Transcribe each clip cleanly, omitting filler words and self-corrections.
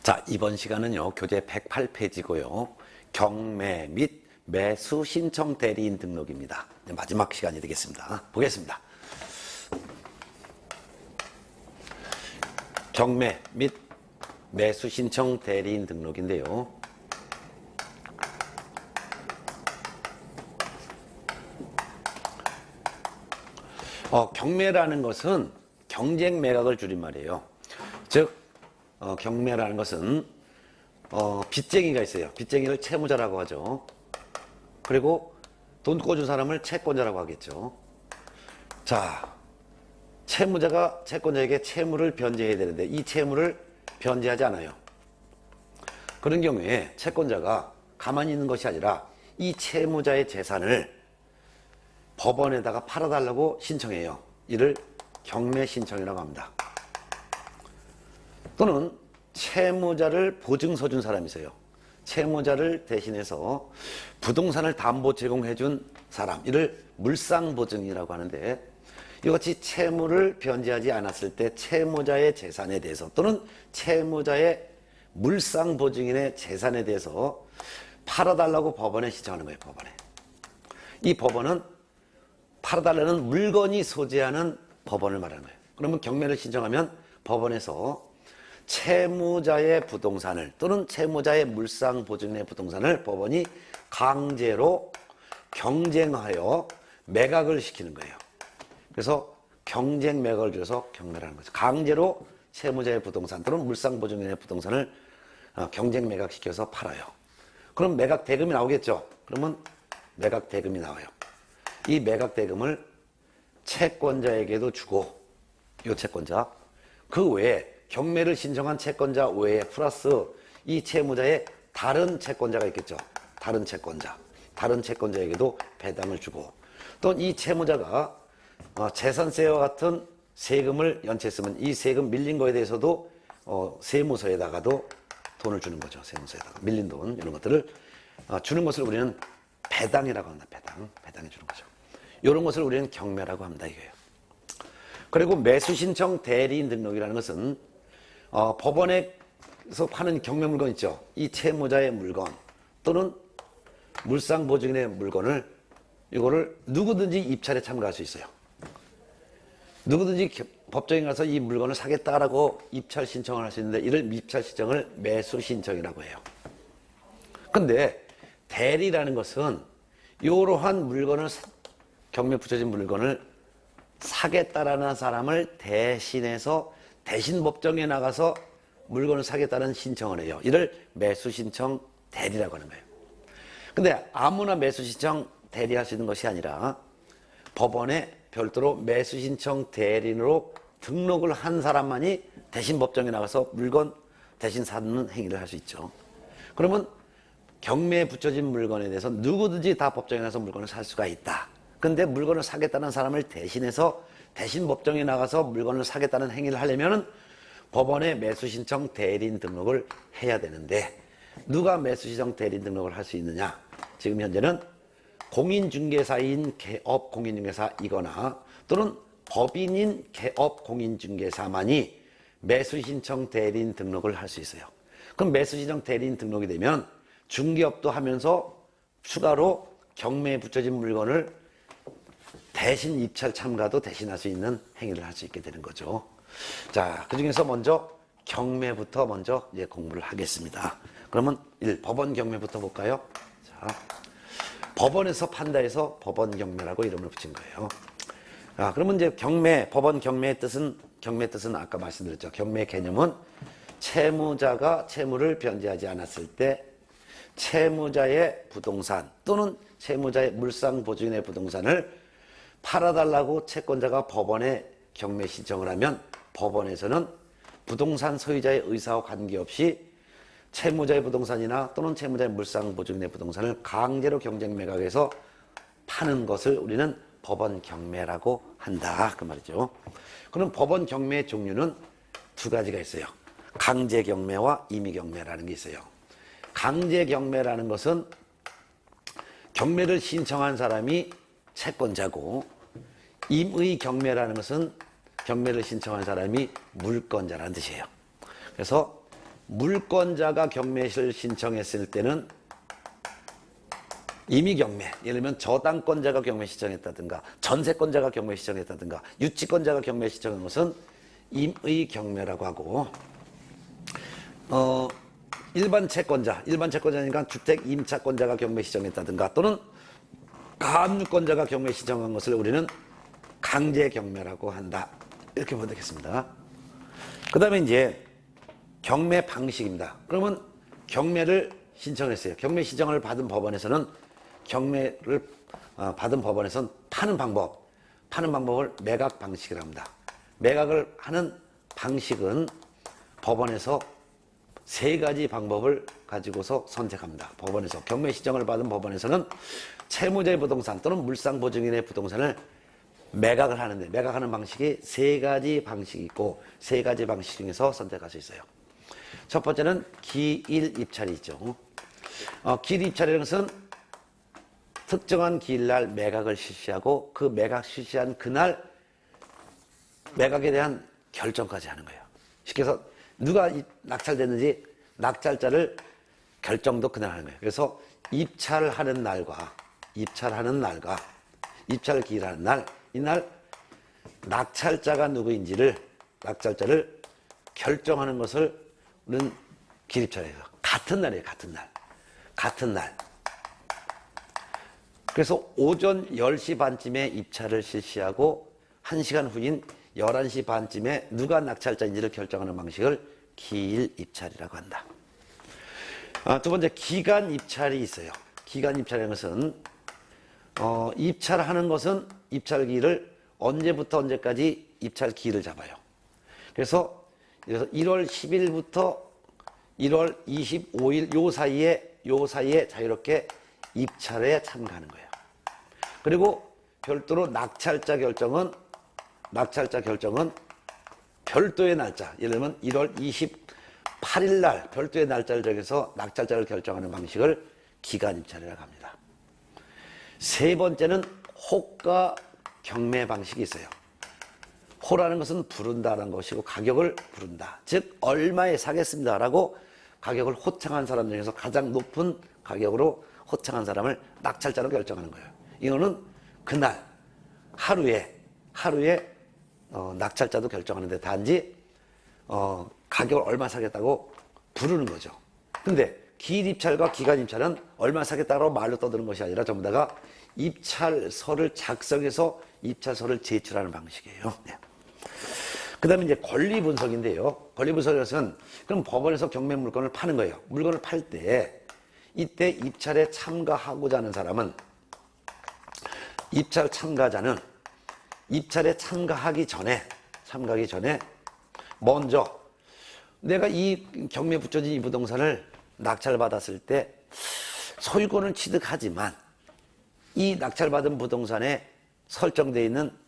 자, 이번 시간은요, 교재 108페이지고요. 경매 및 매수 신청 대리인 등록입니다. 마지막 시간이 되겠습니다. 보겠습니다. 경매 및 매수 신청 대리인 등록인데요. 경매라는 것은 경쟁 매각을 줄임말이에요. 즉, 경매라는 것은 빚쟁이가 있어요. 빚쟁이를 채무자라고 하죠. 그리고 돈 꿔준 사람을 채권자라고 하겠죠. 자, 채무자가 채권자에게 채무를 변제해야 되는데 이 채무를 변제하지 않아요. 그런 경우에 채권자가 가만히 있는 것이 아니라 이 채무자의 재산을 법원에다가 팔아달라고 신청해요. 이를 경매 신청이라고 합니다. 또는 채무자를 보증서 준 사람이 있어요. 채무자를 대신해서 부동산을 담보 제공해 준 사람, 이를 물상보증이라고 하는데, 이같이 채무를 변제하지 않았을 때 채무자의 재산에 대해서 또는 채무자의 물상보증인의 재산에 대해서 팔아달라고 법원에 신청하는 거예요. 법원에. 이 법원은 팔아달라는 물건이 소재하는 법원을 말하는 거예요. 그러면 경매를 신청하면 법원에서 채무자의 부동산을 또는 채무자의 물상보증인의 부동산을 법원이 강제로 경쟁하여 매각을 시키는 거예요. 그래서 경쟁 매각을 줄여서 경매라는 거죠. 강제로 채무자의 부동산 또는 물상보증인의 부동산을 경쟁 매각시켜서 팔아요. 그럼 매각 대금이 나오겠죠. 그러면 매각 대금이 나와요. 이 매각 대금을 채권자에게도 주고, 이 채권자 그 외에 경매를 신청한 채권자 외에 플러스 이 채무자의 다른 채권자가 있겠죠. 다른 채권자에게도 배당을 주고, 또 이 채무자가 재산세와 같은 세금을 연체했으면 이 세금 밀린 거에 대해서도 세무서에다가도 돈을 주는 거죠. 세무서에다가 밀린 돈 이런 것들을 주는 것을 우리는 배당이라고 합니다. 배당해 주는 거죠. 이런 것을 우리는 경매라고 합니다. 이거예요. 그리고 매수 신청 대리인 등록이라는 것은 법원에서 파는 경매 물건 있죠. 이 채무자의 물건 또는 물상보증인의 물건을 이거를 누구든지 입찰에 참가할 수 있어요. 누구든지 법정에 가서 이 물건을 사겠다라고 입찰 신청을 할 수 있는데 이를 입찰 신청을 매수 신청이라고 해요. 근데 대리라는 것은 이러한 물건을 경매 붙여진 물건을 사겠다라는 사람을 대신해서 대신 법정에 나가서 물건을 사겠다는 신청을 해요. 이를 매수 신청 대리라고 하는 거예요. 근데 아무나 매수 신청 대리할 수 있는 것이 아니라 법원에 별도로 매수 신청 대리인으로 등록을 한 사람만이 대신 법정에 나가서 물건 대신 사는 행위를 할 수 있죠. 그러면 경매에 붙여진 물건에 대해서 누구든지 다 법정에 나가서 물건을 살 수가 있다. 근데 물건을 사겠다는 사람을 대신해서 대신 법정에 나가서 물건을 사겠다는 행위를 하려면 법원에 매수신청 대리인 등록을 해야 되는데 누가 매수신청 대리인 등록을 할 수 있느냐? 지금 현재는 공인중개사인 개업 공인중개사이거나 또는 법인인 개업 공인중개사만이 매수신청 대리인 등록을 할 수 있어요. 그럼 매수신청 대리인 등록이 되면 중개업도 하면서 추가로 경매에 붙여진 물건을 대신 입찰 참가도 대신할 수 있는 행위를 할 수 있게 되는 거죠. 자, 그 중에서 먼저 경매부터 먼저 이제 공부를 하겠습니다. 그러면 법원 경매부터 볼까요? 자, 법원에서 판다 해서 법원 경매라고 이름을 붙인 거예요. 그러면 이제 법원 경매의 뜻은 아까 말씀드렸죠. 경매 개념은 채무자가 채무를 변제하지 않았을 때 채무자의 부동산 또는 채무자의 물상보증인의 부동산을 팔아달라고 채권자가 법원에 경매 신청을 하면 법원에서는 부동산 소유자의 의사와 관계없이 채무자의 부동산이나 또는 채무자의 물상보증인의 부동산을 강제로 경쟁 매각해서 파는 것을 우리는 법원 경매라고 한다. 그 말이죠. 그럼 법원 경매의 종류는 두 가지가 있어요. 강제 경매와 임의 경매라는 게 있어요. 강제 경매라는 것은 경매를 신청한 사람이 채권자고, 임의 경매라는 것은 경매를 신청한 사람이 물권자라는 뜻이에요. 그래서 물권자가 경매를 신청했을 때는 이미 경매, 예를 들면 저당권자가 경매 신청했다든가 전세권자가 경매 신청했다든가 유치권자가 경매 신청한 것은 임의 경매라고 하고, 일반 채권자니까 주택 임차권자가 경매 신청했다든가 또는 가압류권자가 경매 신청한 것을 우리는 강제 경매라고 한다. 이렇게 보면 되겠습니다. 그 다음에 이제 경매 방식입니다. 그러면 경매를 신청했어요. 경매 신청을 받은 법원에서는 경매를 받은 법원에서는 파는 방법을 매각 방식이라고 합니다. 매각을 하는 방식은 법원에서 세 가지 방법을 가지고서 선택합니다. 법원에서 경매 신청을 받은 법원에서는 채무자의 부동산 또는 물상보증인의 부동산을 매각을 하는데, 매각하는 방식이 세 가지 방식이 있고 세 가지 방식 중에서 선택할 수 있어요. 첫 번째는 기일 입찰이 있죠. 기일 입찰이라는 것은 특정한 기일날 매각을 실시하고 그 매각 실시한 그날 매각에 대한 결정까지 하는 거예요. 쉽게 해서 누가 낙찰됐는지 낙찰자를 결정도 그날 하는 거예요. 그래서 입찰하는 날과 입찰 기일하는 날, 이날 낙찰자가 누구인지를 낙찰자를 결정하는 것을 우리는 기일입찰이에요. 같은 날이에요. 같은 날. 그래서 오전 10시 반쯤에 입찰을 실시하고 1시간 후인 11시 반쯤에 누가 낙찰자인지를 결정하는 방식을 기일 입찰이라고 한다. 두 번째, 기간 입찰이 있어요. 기간 입찰이라는 것은 입찰하는 것은 입찰 기일을 언제부터 언제까지 입찰 기일을 잡아요. 그래서 1월 10일부터 1월 25일 요 사이에 자유롭게 입찰에 참가하는 거예요. 그리고 별도로 낙찰자 결정은 별도의 날짜, 예를 들면 1월 28일 날 별도의 날짜를 정해서 낙찰자를 결정하는 방식을 기간 입찰이라고 합니다. 세 번째는 호가 경매 방식이 있어요. 호라는 것은 부른다는 것이고 가격을 부른다. 즉 얼마에 사겠습니다라고 가격을 호청한 사람 중에서 가장 높은 가격으로 호청한 사람을 낙찰자로 결정하는 거예요. 이거는 그날 하루에 낙찰자도 결정하는데 단지 가격을 얼마 사겠다고 부르는 거죠. 근데 기일 입찰과 기간 입찰은 얼마 사겠다고 말로 떠드는 것이 아니라 전부 다가 입찰서를 작성해서 입찰서를 제출하는 방식이에요. 네. 그 다음에 이제 권리 분석인데요. 권리 분석은 그럼 법원에서 경매 물건을 파는 거예요. 물건을 팔 때 이때 입찰에 참가하고자 하는 사람은 입찰 참가자는 입찰에 참가하기 전에 먼저 내가 이 경매에 붙여진 이 부동산을 낙찰받았을 때 소유권을 취득하지만 이 낙찰받은 부동산에 설정되어 있는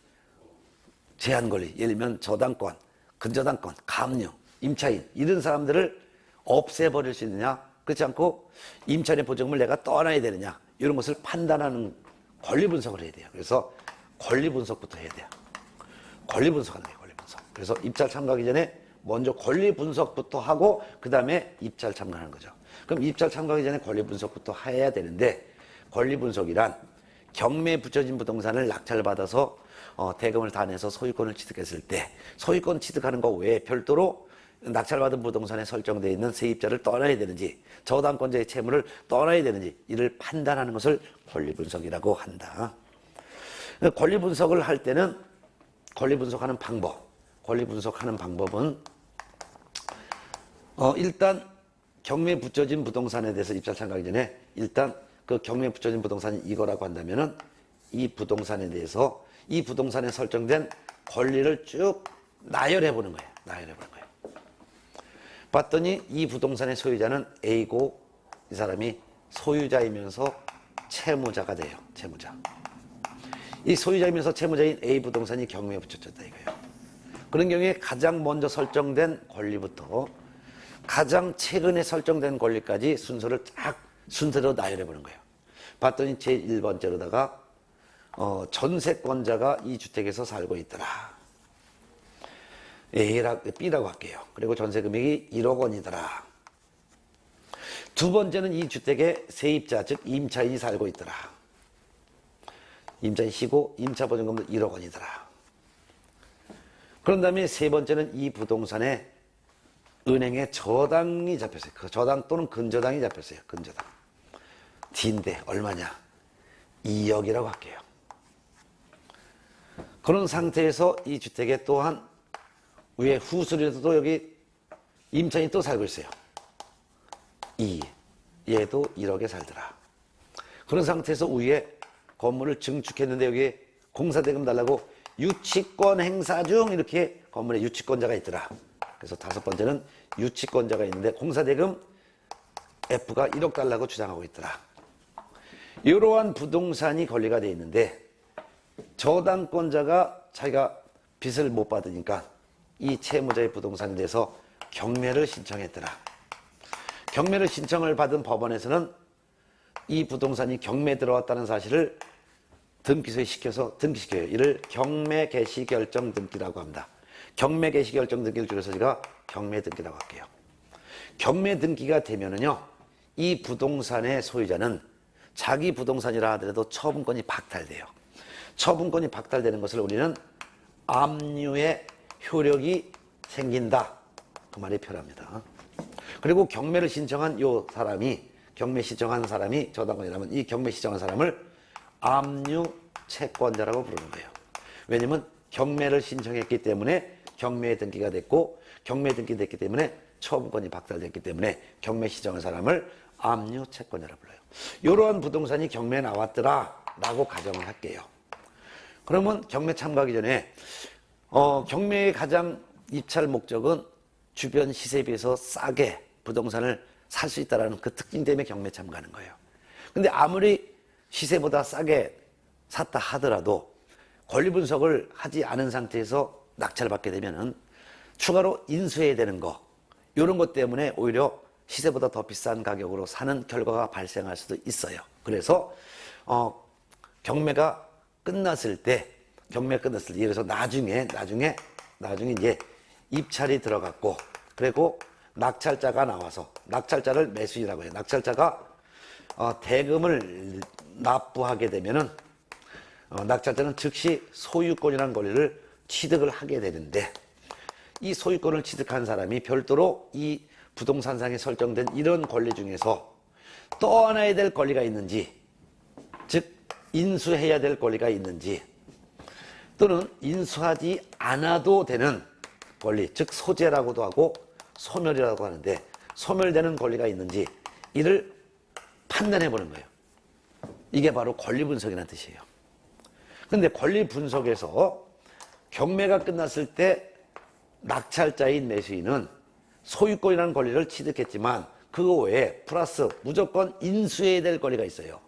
제한 권리, 예를 들면 저당권, 근저당권, 가압류, 임차인 이런 사람들을 없애버릴 수 있느냐, 그렇지 않고 임차인의 보증금을 내가 떠나야 되느냐, 이런 것을 판단하는 권리 분석을 해야 돼요. 그래서 권리 분석부터 해야 돼요. 권리 분석하는 거예요. 권리 분석. 그래서 입찰 참가하기 전에 먼저 권리 분석부터 하고 그 다음에 입찰 참가하는 거죠. 그럼 입찰 참가하기 전에 권리 분석부터 해야 되는데, 권리 분석이란 경매에 붙여진 부동산을 낙찰받아서 대금을 다 내서 소유권을 취득했을 때 소유권 취득하는 것 외에 별도로 낙찰받은 부동산에 설정되어 있는 세입자를 떠나야 되는지 저당권자의 채무를 떠나야 되는지 이를 판단하는 것을 권리 분석이라고 한다. 권리 분석을 할 때는 권리 분석하는 방법은 일단 경매에 붙여진 부동산에 대해서 입찰 참가하기 전에 일단 그 경매에 붙여진 부동산이 이거라고 한다면은 이 부동산에 대해서 이 부동산에 설정된 권리를 쭉 나열해 보는 거예요. 봤더니 이 부동산의 소유자는 A고 이 사람이 소유자이면서 채무자가 돼요. 채무자. 이 소유자이면서 채무자인 A 부동산이 경매에 붙여졌다 이거예요. 그런 경우에 가장 먼저 설정된 권리부터 가장 최근에 설정된 권리까지 순서로 나열해 보는 거예요. 봤더니 제1번째로다가 전세권자가 이 주택에서 살고 있더라. B라고 할게요. 그리고 전세 금액이 1억 원이더라. 두 번째는 이 주택에 세입자, 즉 임차인이 살고 있더라. 임차인 쉬고 임차 보증금도 1억 원이더라. 그런 다음에 세 번째는 이 부동산에 은행에 저당이 잡혔어요. 그 저당 또는 근저당이 잡혔어요. 근저당. D인데 얼마냐? 2억이라고 할게요. 그런 상태에서 이 주택에 또한 위에 후술에도 여기 임차인이 또 살고 있어요. 2. 얘도 1억에 살더라. 그런 상태에서 위에 건물을 증축했는데 여기 공사대금 달라고 유치권 행사 중 이렇게 건물에 유치권자가 있더라. 그래서 다섯 번째는 유치권자가 있는데 공사대금 F가 1억 달라고 주장하고 있더라. 이러한 부동산이 권리가 되어 있는데 저당권자가 자기가 빚을 못 받으니까 이 채무자의 부동산에 대해서 경매를 신청했더라. 경매를 신청을 받은 법원에서는 이 부동산이 경매에 들어왔다는 사실을 등기소에 시켜서 등기시켜요. 이를 경매 개시 결정 등기라고 합니다. 경매 개시 결정 등기를 줄여서 제가 경매 등기라고 할게요. 경매 등기가 되면은요, 이 부동산의 소유자는 자기 부동산이라 하더라도 처분권이 박탈돼요. 처분권이 박탈되는 것을 우리는 압류의 효력이 생긴다. 그 말이 표현합니다. 그리고 경매를 신청한 요 사람이, 경매 신청한 사람이 저당권이라면 이 경매 신청한 사람을 압류 채권자라고 부르는 거예요. 왜냐면 경매를 신청했기 때문에 경매에 등기가 됐고, 경매에 등기됐기 때문에 처분권이 박탈됐기 때문에 경매 신청한 사람을 압류 채권자라고 불러요. 이러한 부동산이 경매에 나왔더라 라고 가정을 할게요. 그러면 경매 참가하기 전에 경매의 가장 입찰 목적은 주변 시세에 비해서 싸게 부동산을 살 수 있다는 그 특징 때문에 경매 참가하는 거예요. 근데 아무리 시세보다 싸게 샀다 하더라도 권리 분석을 하지 않은 상태에서 낙찰을 받게 되면은 추가로 인수해야 되는 거, 이런 것 때문에 오히려 시세보다 더 비싼 가격으로 사는 결과가 발생할 수도 있어요. 그래서 경매가 끝났을 때 예를 들어서 나중에 이제 입찰이 들어갔고, 그리고 낙찰자가 나와서 낙찰자를 매수인이라고 해요. 낙찰자가 대금을 납부하게 되면은 낙찰자는 즉시 소유권이라는 권리를 취득을 하게 되는데, 이 소유권을 취득한 사람이 별도로 이 부동산상에 설정된 이런 권리 중에서 떠안아야 될 권리가 있는지, 즉 인수해야 될 권리가 있는지, 또는 인수하지 않아도 되는 권리, 즉 소재라고도 하고 소멸이라고 하는데 소멸되는 권리가 있는지 이를 판단해 보는 거예요. 이게 바로 권리 분석이라는 뜻이에요. 그런데 권리 분석에서 경매가 끝났을 때 낙찰자인 매수인은 소유권이라는 권리를 취득했지만 그거 외에 플러스 무조건 인수해야 될 권리가 있어요.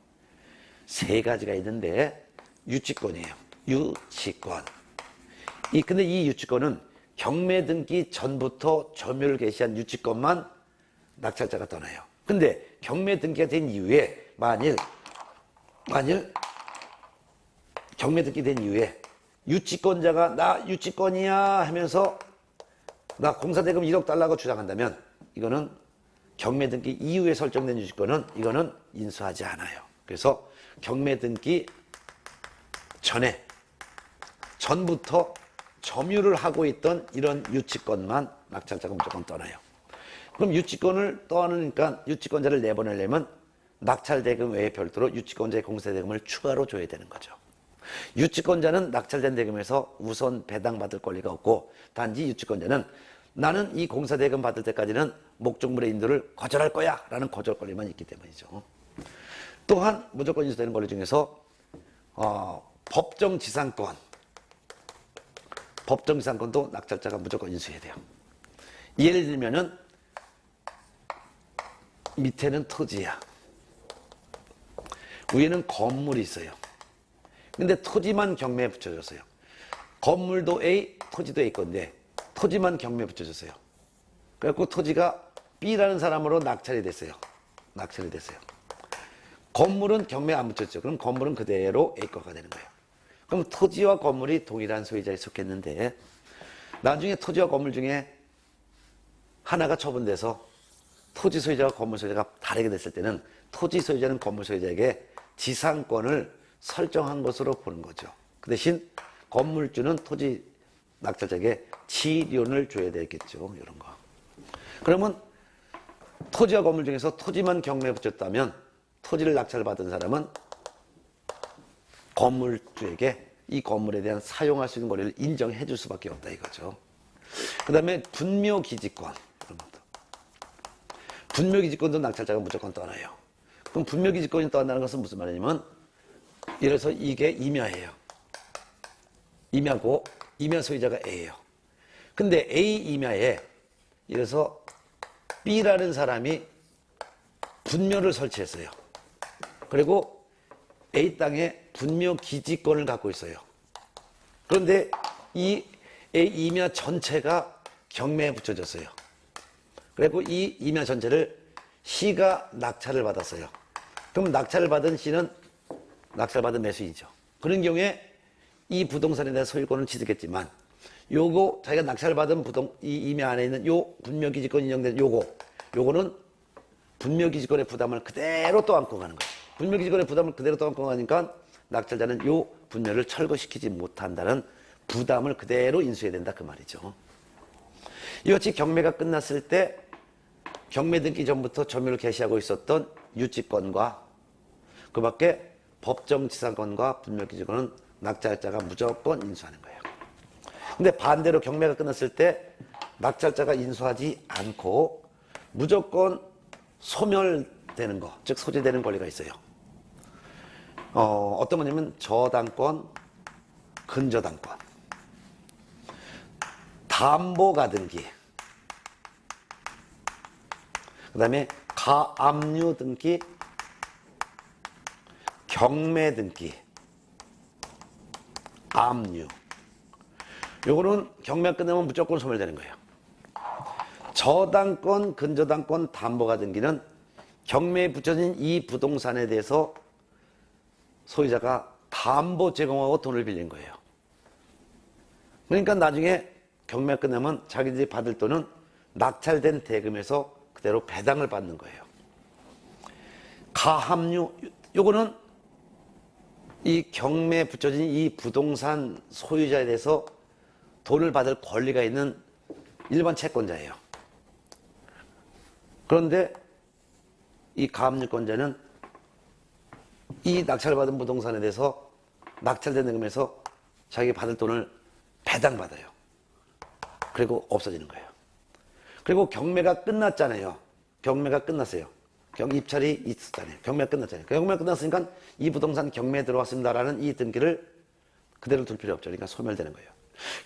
세 가지가 있는데 유치권이에요. 유치권. 근데 이 유치권은 경매 등기 전부터 점유를 개시한 유치권만 낙찰자가 떠나요. 근데 경매 등기가 된 이후에 만일 경매 등기 된 이후에 유치권자가 나 유치권이야 하면서 나 공사대금 1억 달라고 주장한다면 이거는 경매 등기 이후에 설정된 유치권은 이거는 인수하지 않아요. 그래서 경매 등기 전부터 점유를 하고 있던 이런 유치권만 낙찰자가 무조건 떠나요. 그럼 유치권을 떠나니까 유치권자를 내보내려면 낙찰대금 외에 별도로 유치권자의 공사대금을 추가로 줘야 되는 거죠. 유치권자는 낙찰된 대금에서 우선 배당받을 권리가 없고, 단지 유치권자는 나는 이 공사대금 받을 때까지는 목적물의 인도를 거절할 거야 라는 거절 권리만 있기 때문이죠. 또한 무조건 인수되는 권리 중에서 법정지상권도 낙찰자가 무조건 인수해야 돼요. 예를 들면은 밑에는 토지야, 위에는 건물이 있어요. 근데 토지만 경매에 붙여줬어요. 건물도 A, 토지도 A 건데 토지만 경매에 붙여줬어요. 그래갖고 토지가 B라는 사람으로 낙찰이 됐어요. 건물은 경매에 안 붙였죠. 그럼 건물은 그대로 A 거가 되는 거예요. 그럼 토지와 건물이 동일한 소유자에 속했는데 나중에 토지와 건물 중에 하나가 처분돼서 토지 소유자와 건물 소유자가 다르게 됐을 때는 토지 소유자는 건물 소유자에게 지상권을 설정한 것으로 보는 거죠. 그 대신 건물주는 토지 낙찰자에게 지료를 줘야 되겠죠. 이런 거. 그러면 토지와 건물 중에서 토지만 경매에 붙였다면 토지를 낙찰받은 사람은 건물주에게 이 건물에 대한 사용할 수 있는 권리를 인정해 줄 수밖에 없다 이거죠. 그 다음에 분묘기지권. 분묘기지권도 낙찰자가 무조건 떠나요. 그럼 분묘기지권이 떠난다는 것은 무슨 말이냐면 예를 들어서 이게 임야예요. 임야고 임야 소유자가 A예요. 근데 A 임야에 예를 들어서 B라는 사람이 분묘를 설치했어요. 그리고 A 땅에 분묘기지권을 갖고 있어요. 그런데 이 A 임야 전체가 경매에 붙여졌어요. 그리고 이 임야 전체를 C가 낙찰을 받았어요. 그럼 낙찰을 받은 C는 낙찰받은 매수인이죠. 그런 경우에 이 부동산에 대한 소유권을 취득했지만 요거 자기가 낙찰받은 이 임야 안에 있는 요 분묘기지권 인정된 요거는 분묘기지권의 부담을 그대로 또 안고 가는 거예요. 분묘기지권의 부담을 그대로 또 안고 가니까 낙찰자는 요 분묘를 철거시키지 못한다는 부담을 그대로 인수해야 된다 그 말이죠. 이같이 경매가 끝났을 때 경매 등기 전부터 점유를 개시하고 있었던 유치권과 그 밖에 법정지상권과 분묘기지권은 낙찰자가 무조건 인수하는 거예요. 근데 반대로 경매가 끝났을 때 낙찰자가 인수하지 않고 무조건 소멸되는 거, 즉 소지되는 권리가 있어요. 어떤 거냐면 저당권, 근저당권, 담보가등기, 그 다음에 가압류 등기, 경매 등기, 압류. 요거는 경매가 끝나면 무조건 소멸되는 거예요. 저당권, 근저당권, 담보가 등기는 경매에 붙여진 이 부동산에 대해서 소유자가 담보 제공하고 돈을 빌린 거예요. 그러니까 나중에 경매가 끝나면 자기들이 받을 돈은 낙찰된 대금에서 그대로 배당을 받는 거예요. 가압류, 요거는 이 경매에 붙여진 이 부동산 소유자에 대해서 돈을 받을 권리가 있는 일반 채권자예요. 그런데 이 가압류권자는 이 낙찰받은 부동산에 대해서 낙찰된 대금에서 자기가 받을 돈을 배당받아요. 그리고 없어지는 거예요. 그리고 경매가 끝났잖아요. 경매가 끝났어요. 입찰이 있었잖아요. 경매가 끝났잖아요. 경매가 끝났으니까 이 부동산 경매에 들어왔습니다라는 이 등기를 그대로 둘 필요 없죠. 그러니까 소멸되는 거예요.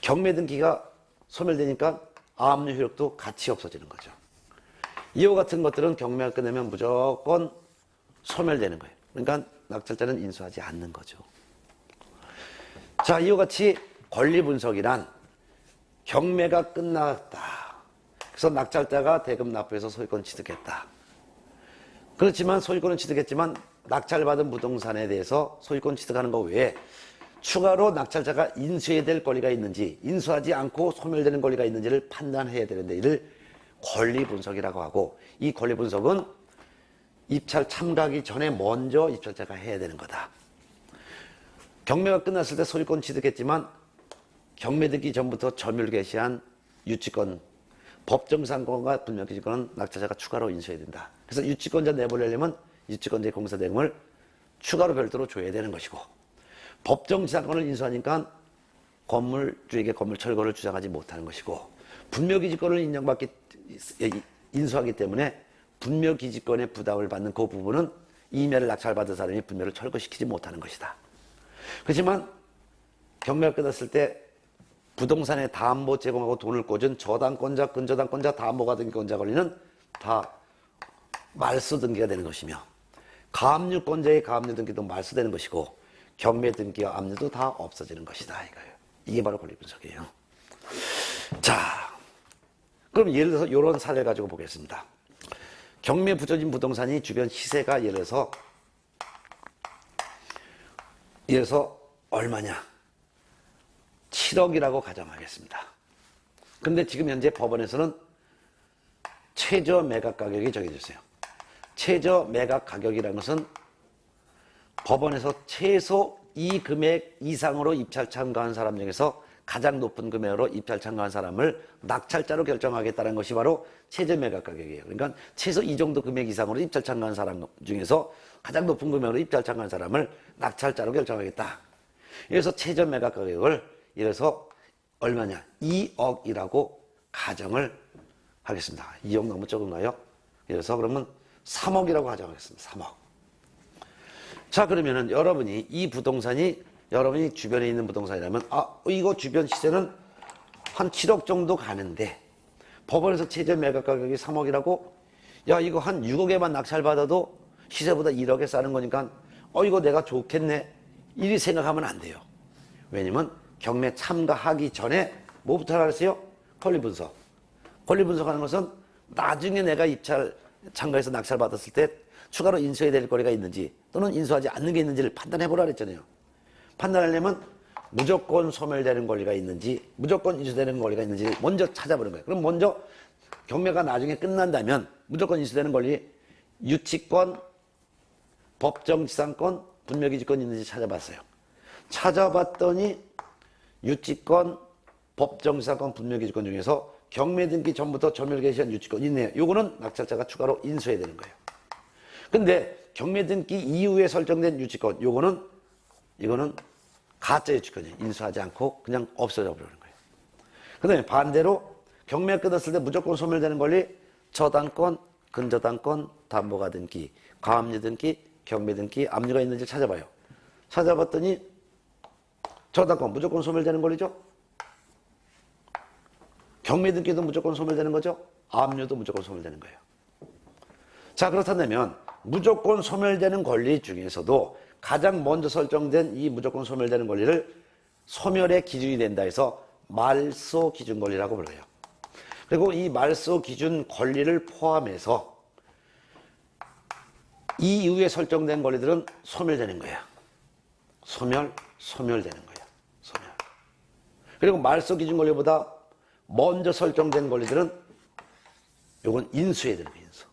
경매 등기가 소멸되니까 압류 효력도 같이 없어지는 거죠. 이와 같은 것들은 경매가 끝나면 무조건 소멸되는 거예요. 그러니까 낙찰자는 인수하지 않는 거죠. 자, 이와 같이 권리 분석이란 경매가 끝났다. 그래서 낙찰자가 대금 납부해서 소유권 취득했다. 그렇지만 소유권은 취득했지만 낙찰받은 부동산에 대해서 소유권 취득하는 것 외에 추가로 낙찰자가 인수해야 될 권리가 있는지 인수하지 않고 소멸되는 권리가 있는지를 판단해야 되는데 이를 권리 분석이라고 하고 이 권리 분석은 입찰 참가하기 전에 먼저 입찰자가 해야 되는 거다. 경매가 끝났을 때 소유권 취득했지만 경매 등기 전부터 점유를 개시한 유치권, 법정상권과 분묘기지권은 낙찰자가 추가로 인수해야 된다. 그래서 유치권자 내보내려면 유치권자의 공사대금을 추가로 별도로 줘야 되는 것이고 법정지상권을 인수하니까 건물주에게 건물 철거를 주장하지 못하는 것이고 분묘기지권을 인수하기 때문에 분묘기지권의 부담을 받는 그 부분은 임야를 낙찰받은 사람이 분묘를 철거시키지 못하는 것이다. 그렇지만 경매가 끝났을 때 부동산에 담보 제공하고 돈을 꽂은 저당권자, 근저당권자, 담보가 등기권자 권리는 다 말소 등기가 되는 것이며 가압류권자의 가압류 등기도 말소되는 것이고 경매 등기와 압류도 다 없어지는 것이다 이거예요. 이게 바로 권리 분석이에요. 자, 그럼 예를 들어서 이런 사례를 가지고 보겠습니다. 경매에 붙여진 부동산이 주변 시세가 예를 들어서 얼마냐? 7억이라고 가정하겠습니다. 근데 지금 현재 법원에서는 최저 매각 가격이 정해졌어요. 최저 매각 가격이라는 것은 법원에서 최소 이 금액 이상으로 입찰 참가한 사람 중에서 가장 높은 금액으로 입찰 참가한 사람을 낙찰자로 결정하겠다는 것이 바로 최저 매각 가격이에요. 그러니까 최소 이 정도 금액 이상으로 입찰 참가한 사람 중에서 가장 높은 금액으로 입찰 참가한 사람을 낙찰자로 결정하겠다. 그래서 최저 매각 가격을 이래서 얼마냐? 2억이라고 가정을 하겠습니다. 2억 너무 적은가요? 그래서 그러면 3억이라고 가정하겠습니다. 3억. 자, 그러면은 여러분이 이 부동산이 여러분이 주변에 있는 부동산이라면 이거 주변 시세는 한 7억 정도 가는데 법원에서 최저 매각 가격이 3억이라고? 야, 이거 한 6억에만 낙찰받아도 시세보다 1억에 싸는 거니까 이거 내가 좋겠네. 이리 생각하면 안 돼요. 왜냐면 경매 참가하기 전에 뭐부터 하랬어요? 권리 분석. 권리 분석하는 것은 나중에 내가 입찰 참가해서 낙찰받았을 때 추가로 인수해야 될 거리가 있는지 또는 인수하지 않는 게 있는지를 판단해보라 그랬잖아요. 판단하려면 무조건 소멸되는 권리가 있는지 무조건 인수되는 권리가 있는지 먼저 찾아보는 거예요. 그럼 먼저 경매가 나중에 끝난다면 무조건 인수되는 권리 유치권, 법정지상권, 분묘기지권 있는지 찾아봤어요. 찾아봤더니 유치권, 법정지상권, 분묘기지권 중에서 경매 등기 전부터 점유를 개시한 유치권이 있네요. 요거는 낙찰자가 추가로 인수해야 되는 거예요. 근데 경매 등기 이후에 설정된 유치권 이거는 가짜 유치권이에요. 인수하지 않고 그냥 없어져 버리는 거예요. 그 다음에 반대로 경매 끊었을 때 무조건 소멸되는 권리 저당권, 근저당권, 담보가 등기, 가압류 등기, 경매 등기, 압류가 있는지 찾아봐요. 찾아봤더니 저당권 무조건 소멸되는 권리죠. 경매 등기도 무조건 소멸되는 거죠. 압류도 무조건 소멸되는 거예요. 자, 그렇다면 무조건 소멸되는 권리 중에서도 가장 먼저 설정된 이 무조건 소멸되는 권리를 소멸의 기준이 된다 해서 말소 기준 권리라고 불러요. 그리고 이 말소 기준 권리를 포함해서 이 이후에 설정된 권리들은 소멸되는 거예요. 소멸되는 거예요. 소멸. 그리고 말소 기준 권리보다 먼저 설정된 권리들은 요건 인수해야 되는 거예요. 인수.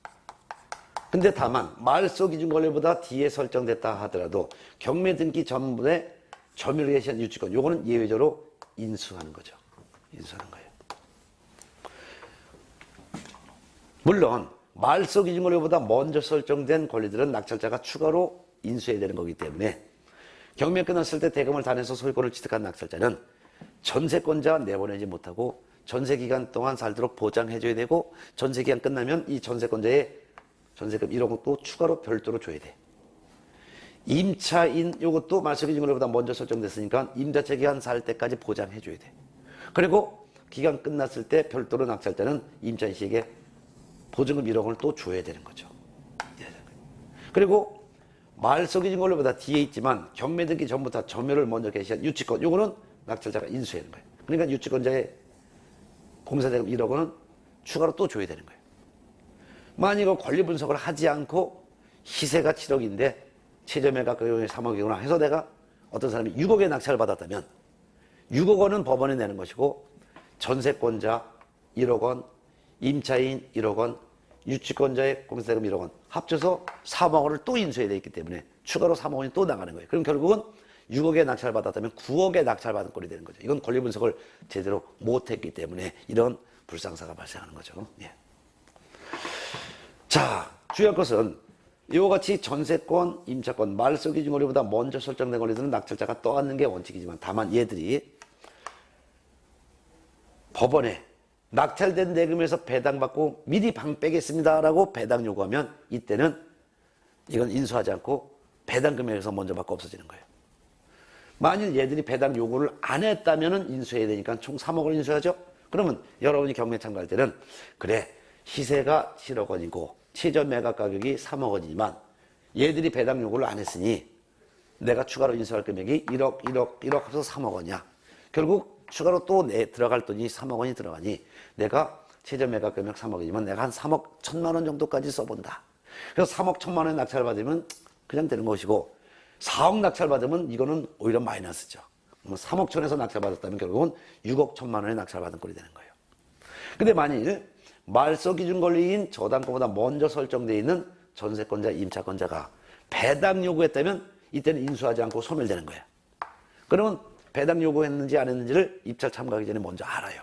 근데 다만 말소 기준 권리보다 뒤에 설정됐다 하더라도 경매 등기 전분에 점유를 개시한 유치권 요거는 예외적으로 인수하는 거죠. 인수하는 거예요. 물론 말소 기준 권리보다 먼저 설정된 권리들은 낙찰자가 추가로 인수해야 되는 거기 때문에 경매 끝났을 때 대금을 다 내서 소유권을 취득한 낙찰자는 전세권자 내보내지 못하고 전세기간 동안 살도록 보장해줘야 되고 전세기간 끝나면 이 전세권자의 전세금 1억 또 추가로 별도로 줘야 돼. 임차인 요것도 말소 기준 권리보다 먼저 설정됐으니까 임자체 기간 살 때까지 보장해줘야 돼. 그리고 기간 끝났을 때 별도로 낙찰자는 임차인 씨에게 보증금 1억을 또 줘야 되는 거죠. 그리고 말소 기준 권리보다 뒤에 있지만 경매 등기 전부터 점유를 먼저 개시한 유치권 요거는 낙찰자가 인수해야 되는 거예요. 그러니까 유치권자의 공사대금 1억 원은 추가로 또 줘야 되는 거예요. 만약 이거 권리 분석을 하지 않고 시세가 7억인데 최저 매각 가격이 3억이구나 해서 내가 어떤 사람이 6억에 낙찰을 받았다면 6억 원은 법원에 내는 것이고 전세권자 1억 원, 임차인 1억 원, 유치권자의 공사대금 1억 원 합쳐서 3억 원을 또 인수해야 되기 때문에 추가로 3억 원이 또 나가는 거예요. 그럼 결국은 6억에 낙찰을 받았다면 9억에 낙찰받은 꼴이 되는 거죠. 이건 권리 분석을 제대로 못했기 때문에 이런 불상사가 발생하는 거죠. 예. 자, 주요한 것은 이와 같이 전세권, 임차권, 말소 기준 권리보다 먼저 설정된 권리들은 낙찰자가 떠안는 게 원칙이지만 다만 얘들이 법원에 낙찰된 대금에서 배당받고 미리 방 빼겠습니다라고 배당 요구하면 이때는 이건 인수하지 않고 배당 금액에서 먼저 받고 없어지는 거예요. 만일 얘들이 배당 요구를 안 했다면 인수해야 되니까 총 3억을 인수하죠. 그러면 여러분이 경매 참가할 때는 그래 시세가 7억 원이고 최저 매각 가격이 3억 원이지만 얘들이 배당 요구를 안 했으니 내가 추가로 인수할 금액이 1억 합쳐서 3억 원이야. 결국 추가로 또 들어갈 돈이 3억 원이 들어가니 내가 최저 매각 금액 3억이지만 내가 한 3억 1천만 원 정도까지 써본다. 그래서 3억 1천만 원 낙찰 받으면 그냥 되는 것이고 4억 낙찰 받으면 이거는 오히려 마이너스죠. 3억 천에서 낙찰 받았다면 결국은 6억 1천만 원에 낙찰 받은 꼴이 되는 거예요. 근데 만일 말소 기준 권리인 저당권보다 먼저 설정되어 있는 전세권자, 임차권자가 배당 요구했다면 이때는 인수하지 않고 소멸되는 거야. 그러면 배당 요구했는지 안 했는지를 입찰 참가하기 전에 먼저 알아요.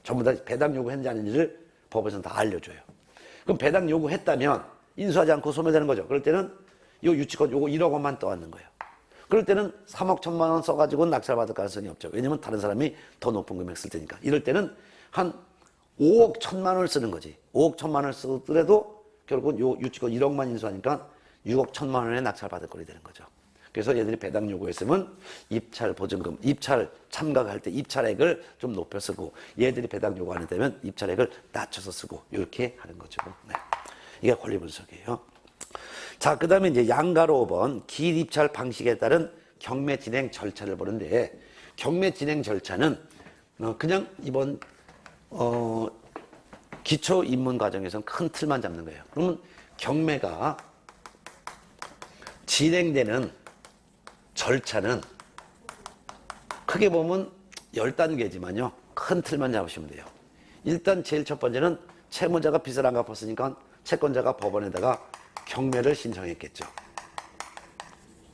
전부 다 배당 요구했는지 안 했는지를 법에서는 다 알려줘요. 그럼 배당 요구했다면 인수하지 않고 소멸되는 거죠. 그럴 때는 요 유치권 요거 1억 원만 떠안는 거예요. 그럴 때는 3억 1천만 원 써가지고 낙찰받을 가능성이 없죠. 왜냐면 다른 사람이 더 높은 금액 쓸 테니까. 이럴 때는 한 5억 1천만 원을 쓰는 거지. 5억 1천만 원을 쓰더라도 결국은 요 유치권 1억만 인수하니까 6억 1천만 원에 낙찰받을 거리 되는 거죠. 그래서 얘들이 배당 요구했으면 입찰 보증금, 입찰 참가할 때 입찰액을 좀 높여 쓰고 얘들이 배당 요구 안 했다면 입찰액을 낮춰서 쓰고 이렇게 하는 거죠. 네. 이게 권리 분석이에요. 자, 그 다음에 이제 양가로 5번 기일 입찰 방식에 따른 경매 진행 절차를 보는데 경매 진행 절차는 그냥 이번 기초 입문 과정에서는 큰 틀만 잡는 거예요. 그러면 경매가 진행되는 절차는 크게 보면 10단계지만요. 큰 틀만 잡으시면 돼요. 일단 제일 첫 번째는 채무자가 빚을 안 갚았으니까 채권자가 법원에다가 경매를 신청했겠죠.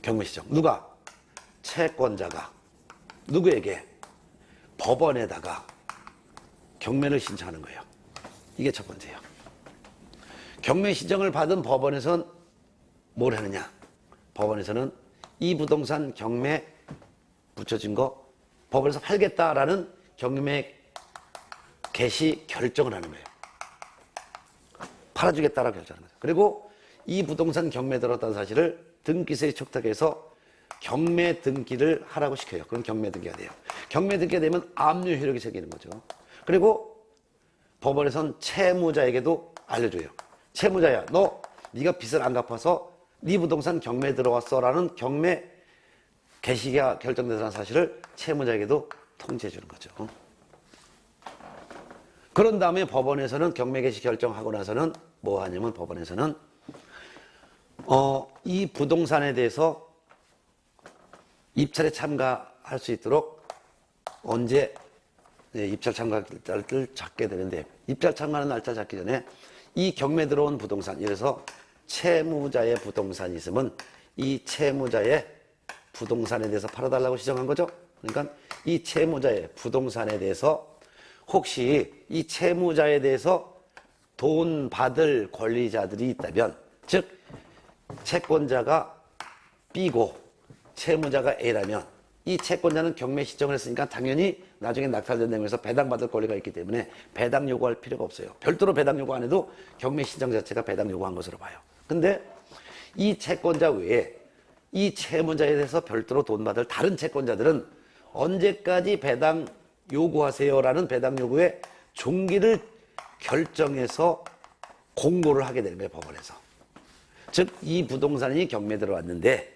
경매 신청. 누가? 채권자가. 누구에게? 법원에다가 경매를 신청하는 거예요. 이게 첫 번째예요. 경매 신청을 받은 법원에서는 뭘 하느냐? 법원에서는 이 부동산 경매 붙여진 거 법원에서 팔겠다라는 경매 개시 결정을 하는 거예요. 팔아주겠다라고 결정하는 거죠. 그리고 이 부동산 경매 들었다는 사실을 등기소에 촉탁해서 경매 등기를 하라고 시켜요. 그럼 경매 등기가 돼요. 경매 등기가 되면 압류 효력이 생기는 거죠. 그리고 법원에서는 채무자에게도 알려줘요. 채무자야, 네가 빚을 안 갚아서 네 부동산 경매 들어왔어라는 경매 개시가 결정된다는 사실을 채무자에게도 통지해 주는 거죠. 그런 다음에 법원에서는 경매 개시 결정하고 나서는 뭐 하냐면 법원에서는 이 부동산에 대해서 입찰에 참가할 수 있도록 언제 입찰 참가 날짜를 잡게 되는데 입찰 참가하는 날짜 잡기 전에 이 경매 들어온 부동산, 이래서 채무자의 부동산이 있으면 이 채무자의 부동산에 대해서 팔아달라고 지정한 거죠. 그러니까 이 채무자의 부동산에 대해서 혹시 이 채무자에 대해서 돈 받을 권리자들이 있다면, 즉 채권자가 B고 채무자가 A라면 이 채권자는 경매 신청을 했으니까 당연히 나중에 낙찰된다면서 배당받을 권리가 있기 때문에 배당 요구할 필요가 없어요. 별도로 배당 요구 안 해도 경매 신청 자체가 배당 요구한 것으로 봐요. 근데 이 채권자 외에 이 채무자에 대해서 별도로 돈 받을 다른 채권자들은 언제까지 배당 요구하세요라는 배당 요구의 종기를 결정해서 공고를 하게 되는 거예요, 법원에서. 즉, 이 부동산이 경매에 들어왔는데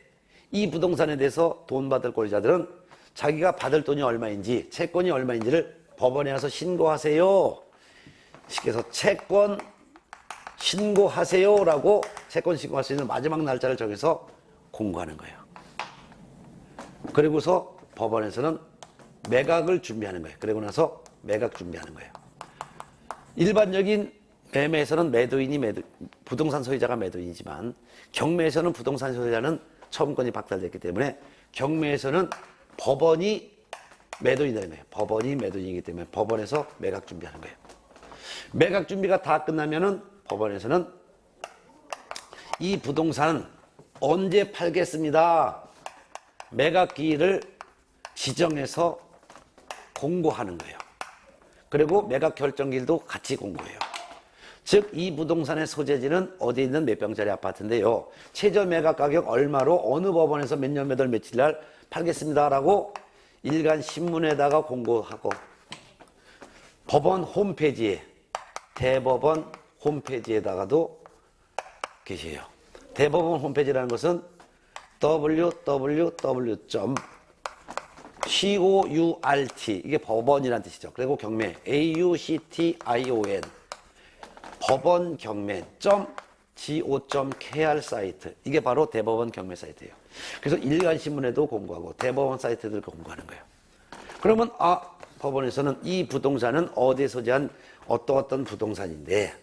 이 부동산에 대해서 돈 받을 권리자들은 자기가 받을 돈이 얼마인지, 채권이 얼마인지를 법원에 와서 신고하세요. 그래서 채권 신고하세요라고 채권 신고할 수 있는 마지막 날짜를 정해서 공고하는 거예요. 그리고서 법원에서는 매각을 준비하는 거예요. 그리고 나서 매각 준비하는 거예요. 일반적인 매매에서는 부동산 소유자가 매도인이지만 경매에서는 부동산 소유자는 처분권이 박탈됐기 때문에 경매에서는 법원이 매도인이라는 거예요. 법원이 매도인이기 때문에 법원에서 매각 준비하는 거예요. 매각 준비가 다 끝나면은 법원에서는 이 부동산 언제 팔겠습니다. 매각 기일을 지정해서 공고하는 거예요. 그리고 매각 결정기일도 같이 공고해요. 즉, 이 부동산의 소재지는 어디에 있는 몇 평짜리 아파트인데요. 최저 매각 가격 얼마로 어느 법원에서 몇 년 몇 월 며칠 날 팔겠습니다라고 일간 신문에다가 공고하고 법원 홈페이지에, 대법원 홈페이지에다가도 계세요. 대법원 홈페이지라는 것은 www.court, 이게 법원이라는 뜻이죠. 그리고 경매 AUCTION 법원 경매 .go.kr 사이트, 이게 바로 대법원 경매 사이트예요. 그래서 일간신문에도 공고하고 대법원 사이트들 공고하는 거예요. 그러면 법원에서는 이 부동산은 어디에 소재한 어떤 부동산인데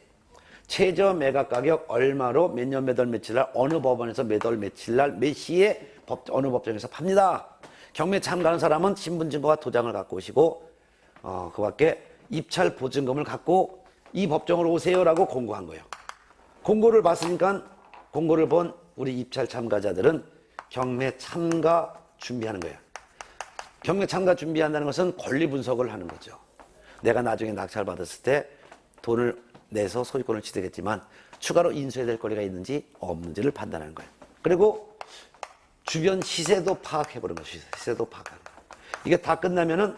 최저 매각 가격 얼마로 몇 년 몇 월 며칠 날 어느 법원에서 몇 월 며칠 날 몇 시에 어느 법정에서 팝니다. 경매 참가하는 사람은 신분증거와 도장을 갖고 오시고 그 밖에 입찰 보증금을 갖고 이 법정으로 오세요라고 공고한 거예요. 공고를 봤으니까 공고를 본 우리 입찰 참가자들은 경매 참가 준비하는 거예요. 경매 참가 준비한다는 것은 권리 분석을 하는 거죠. 내가 나중에 낙찰 받았을 때 돈을 내서 소유권을 취득했지만 추가로 인수해야 될 권리가 있는지 없는지를 판단하는 거예요. 그리고 주변 시세도 파악해보는 거죠. 시세도 파악하는 거예요. 이게 다 끝나면은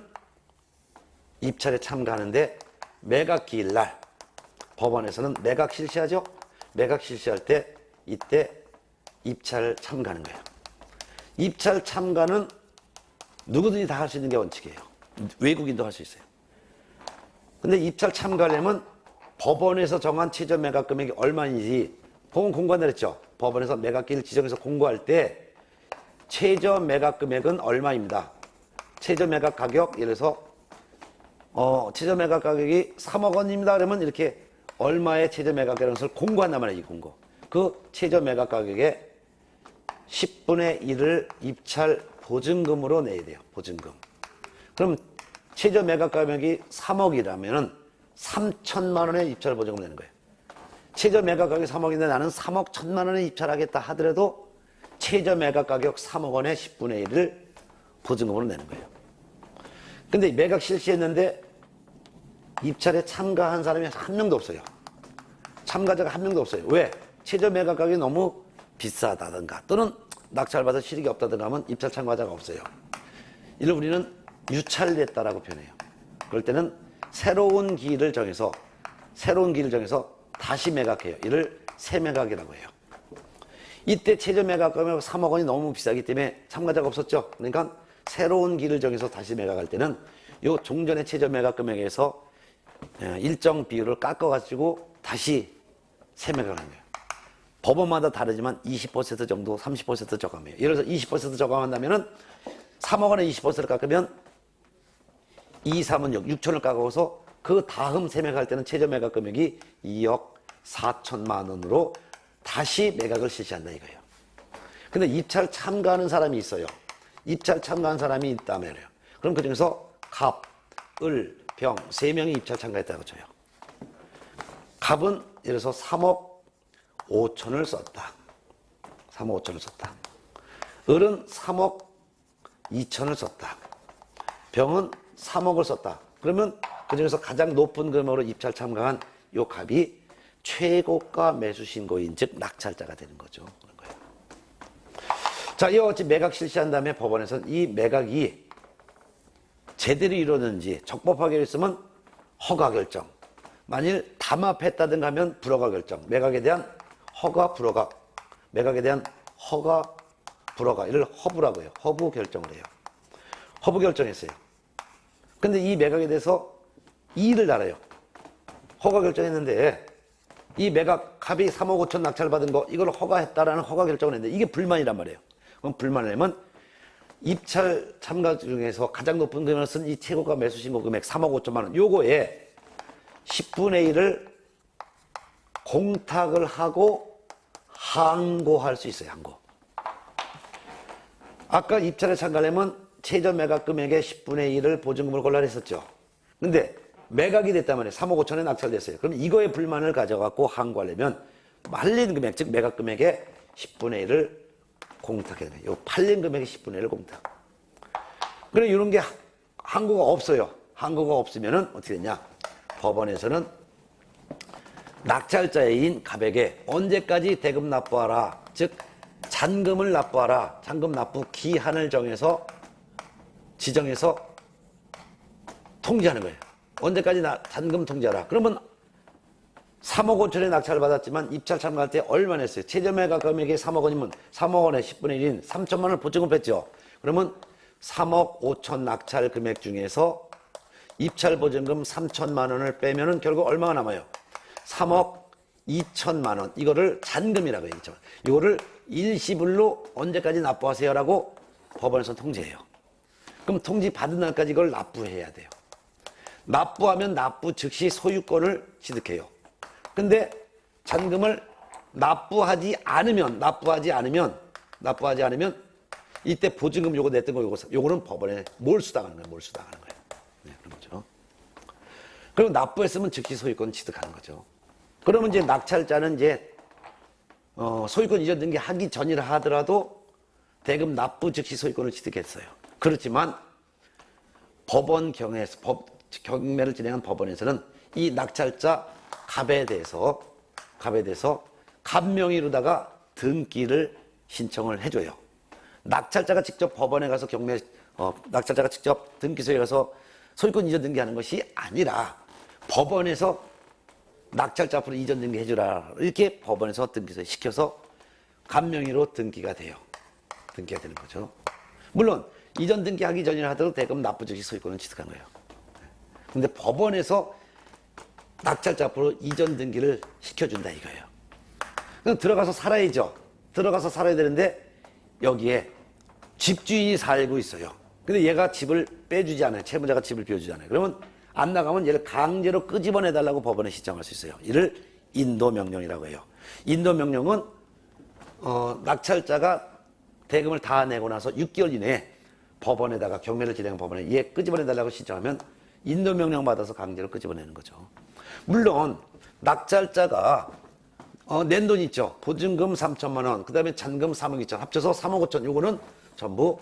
입찰에 참가하는데 매각 기일 날 법원에서는 매각 실시하죠. 매각 실시할 때 이때 입찰 참가하는 거예요. 입찰 참가는 누구든지 다 할 수 있는 게 원칙이에요. 외국인도 할 수 있어요. 근데 입찰 참가하려면 법원에서 정한 최저 매각 금액이 얼마인지 법원 공고한다 그랬죠. 법원에서 매각기를 지정해서 공고할 때 최저 매각 금액은 얼마입니다. 최저 매각 가격 예를 들어서 최저 매각 가격이 3억 원입니다. 그러면 이렇게 얼마의 최저 매각이라는 것을 공고한단 말이에요. 이 공고. 그 최저 매각 가격의 10분의 1을 입찰 보증금으로 내야 돼요. 보증금. 그럼 최저 매각 가격이 3억이라면은 3천만 원의 입찰 보증금을 내는 거예요. 최저 매각 가격이 3억인데 나는 3억 1천만 원에 입찰하겠다 하더라도 최저 매각 가격 3억 원의 10분의 1을 보증금으로 내는 거예요. 근데 매각 실시했는데 입찰에 참가한 사람이 한 명도 없어요. 참가자가 한 명도 없어요. 왜? 최저 매각 가격이 너무 비싸다든가 또는 낙찰받을 실익이 없다든가 하면 입찰 참가자가 없어요. 이를 우리는 유찰됐다라고 표현해요. 그럴 때는 새로운 기일을 정해서 다시 매각해요. 이를 새매각이라고 해요. 이때 최저 매각 금액 3억 원이 너무 비싸기 때문에 참가자가 없었죠. 그러니까 새로운 기일을 정해서 다시 매각할 때는 요 종전의 최저 매각 금액에서 일정 비율을 깎아가지고 다시 새매각을 하는 거예요. 법원마다 다르지만 20% 정도, 30% 저감해요. 예를 들어서 20% 저감한다면은 3억 원에 20%를 깎으면 2, 3은 6천을 깎아서 그 다음 새매각할 때는 최저 매각 금액이 2억 4천만 원으로 다시 매각을 실시한다 이거예요. 근데 입찰 참가하는 사람이 있어요. 입찰 참가한 사람이 있다면 그럼 그 중에서 갑, 을, 병 세 명이 입찰 참가했다고 쳐요. 갑은 예를 들어서 3억 5천을 썼다. 3억 5천을 썼다. 을은 3억 2천을 썼다. 병은 3억을 썼다. 그러면 그 중에서 가장 높은 금액으로 입찰 참가한 요 갑이 최고가 매수 신고인 즉 낙찰자가 되는 거죠. 그런 거예요. 자, 이와 같이 매각 실시한 다음에 법원에서는 이 매각이 제대로 이루어졌는지 적법하게 했으면 허가 결정. 만일 담합했다든가 하면 불허가 결정. 매각에 대한 허가, 불허가. 매각에 대한 허가, 불허가. 이를 허부라고 해요. 허부 결정을 해요. 허부 결정했어요. 근데 이 매각에 대해서 이의를 달아요. 허가 결정했는데 이 매각 갑이 3억 5천 낙찰받은 거 이걸 허가했다라는 허가 결정을 했는데 이게 불만이란 말이에요. 그럼 불만을 내면 입찰 참가 중에서 가장 높은 금액을 쓴 이 최고가 매수 신고 금액 3억 5천만 원 요거에 10분의 1을 공탁을 하고 항고할 수 있어요. 항고. 아까 입찰에 참가하려면 최저 매각 금액의 10분의 1을 보증금을 골라 했었죠. 근데 매각이 됐단 말이에요. 3억 5천에 낙찰됐어요. 그럼 이거에 불만을 가져갖고 항고하려면 말린 금액, 즉 매각 금액의 10분의 1을 공탁해야 돼요. 요 팔린 금액의 10분의 1을 공탁. 그래 이런 게 항고가 없어요. 항고가 없으면은 어떻게 되냐? 법원에서는 낙찰자인 갑에게 언제까지 대금 납부하라, 즉 잔금을 납부하라, 잔금 납부 기한을 지정해서 통지하는 거예요. 언제까지 잔금 통지하라. 그러면 3억 5천에 낙찰을 받았지만 입찰 참가할 때 얼마 냈어요? 최저 매각 금액이 3억 원이면 3억 원에 10분의 1인 3천만 원을 보증금 뺐죠. 그러면 3억 5천 낙찰 금액 중에서 입찰 보증금 3천만 원을 빼면은 결국 얼마가 남아요? 3억 2천만 원. 이거를 잔금이라고 해요. 이거를 일시불로 언제까지 납부하세요라고 법원에서 통지해요. 그럼 통지 받은 날까지 이걸 납부해야 돼요. 납부하면 납부 즉시 소유권을 취득해요. 근데 잔금을 납부하지 않으면 이때 보증금 요거 냈던 거 요거는 법원에 몰수당하는 거예요. 몰수당하는 거예요. 네, 그런 거죠. 그리고 납부했으면 즉시 소유권 취득하는 거죠. 그러면 이제 낙찰자는 이제 소유권 이전 등기 하기 전이라 하더라도 대금 납부 즉시 소유권을 취득했어요. 그렇지만 법원 경매를 진행한 법원에서는 이 낙찰자 갑에 대해서 갑명의로다가 등기를 신청을 해줘요. 낙찰자가 직접 법원에 가서 낙찰자가 직접 등기소에 가서 소유권 이전 등기하는 것이 아니라 법원에서 낙찰자 앞으로 이전 등기 해주라 이렇게 법원에서 등기소에 시켜서 갑명의로 등기가 돼요. 등기가 되는 거죠. 물론 이전 등기하기 전이라 하더라도 대금 납부 즉시 소유권을 취득한 거예요. 근데 법원에서 낙찰자 앞으로 이전 등기를 시켜준다 이거예요. 그럼 들어가서 살아야죠. 들어가서 살아야 되는데 여기에 집주인이 살고 있어요. 근데 얘가 집을 빼주지 않아요. 채무자가 집을 비워주지 않아요. 그러면 안 나가면 얘를 강제로 끄집어내달라고 법원에 신청할 수 있어요. 이를 인도명령이라고 해요. 인도명령은 낙찰자가 대금을 다 내고 나서 6개월 이내에 법원에다가 경매를 진행한 법원에 얘 끄집어내달라고 신청하면 인도명령 받아서 강제로 끄집어내는 거죠. 물론 낙찰자가 낸 돈 있죠. 보증금 3천만 원, 그 다음에 잔금 3억 2천, 합쳐서 3억 5천. 요거는 전부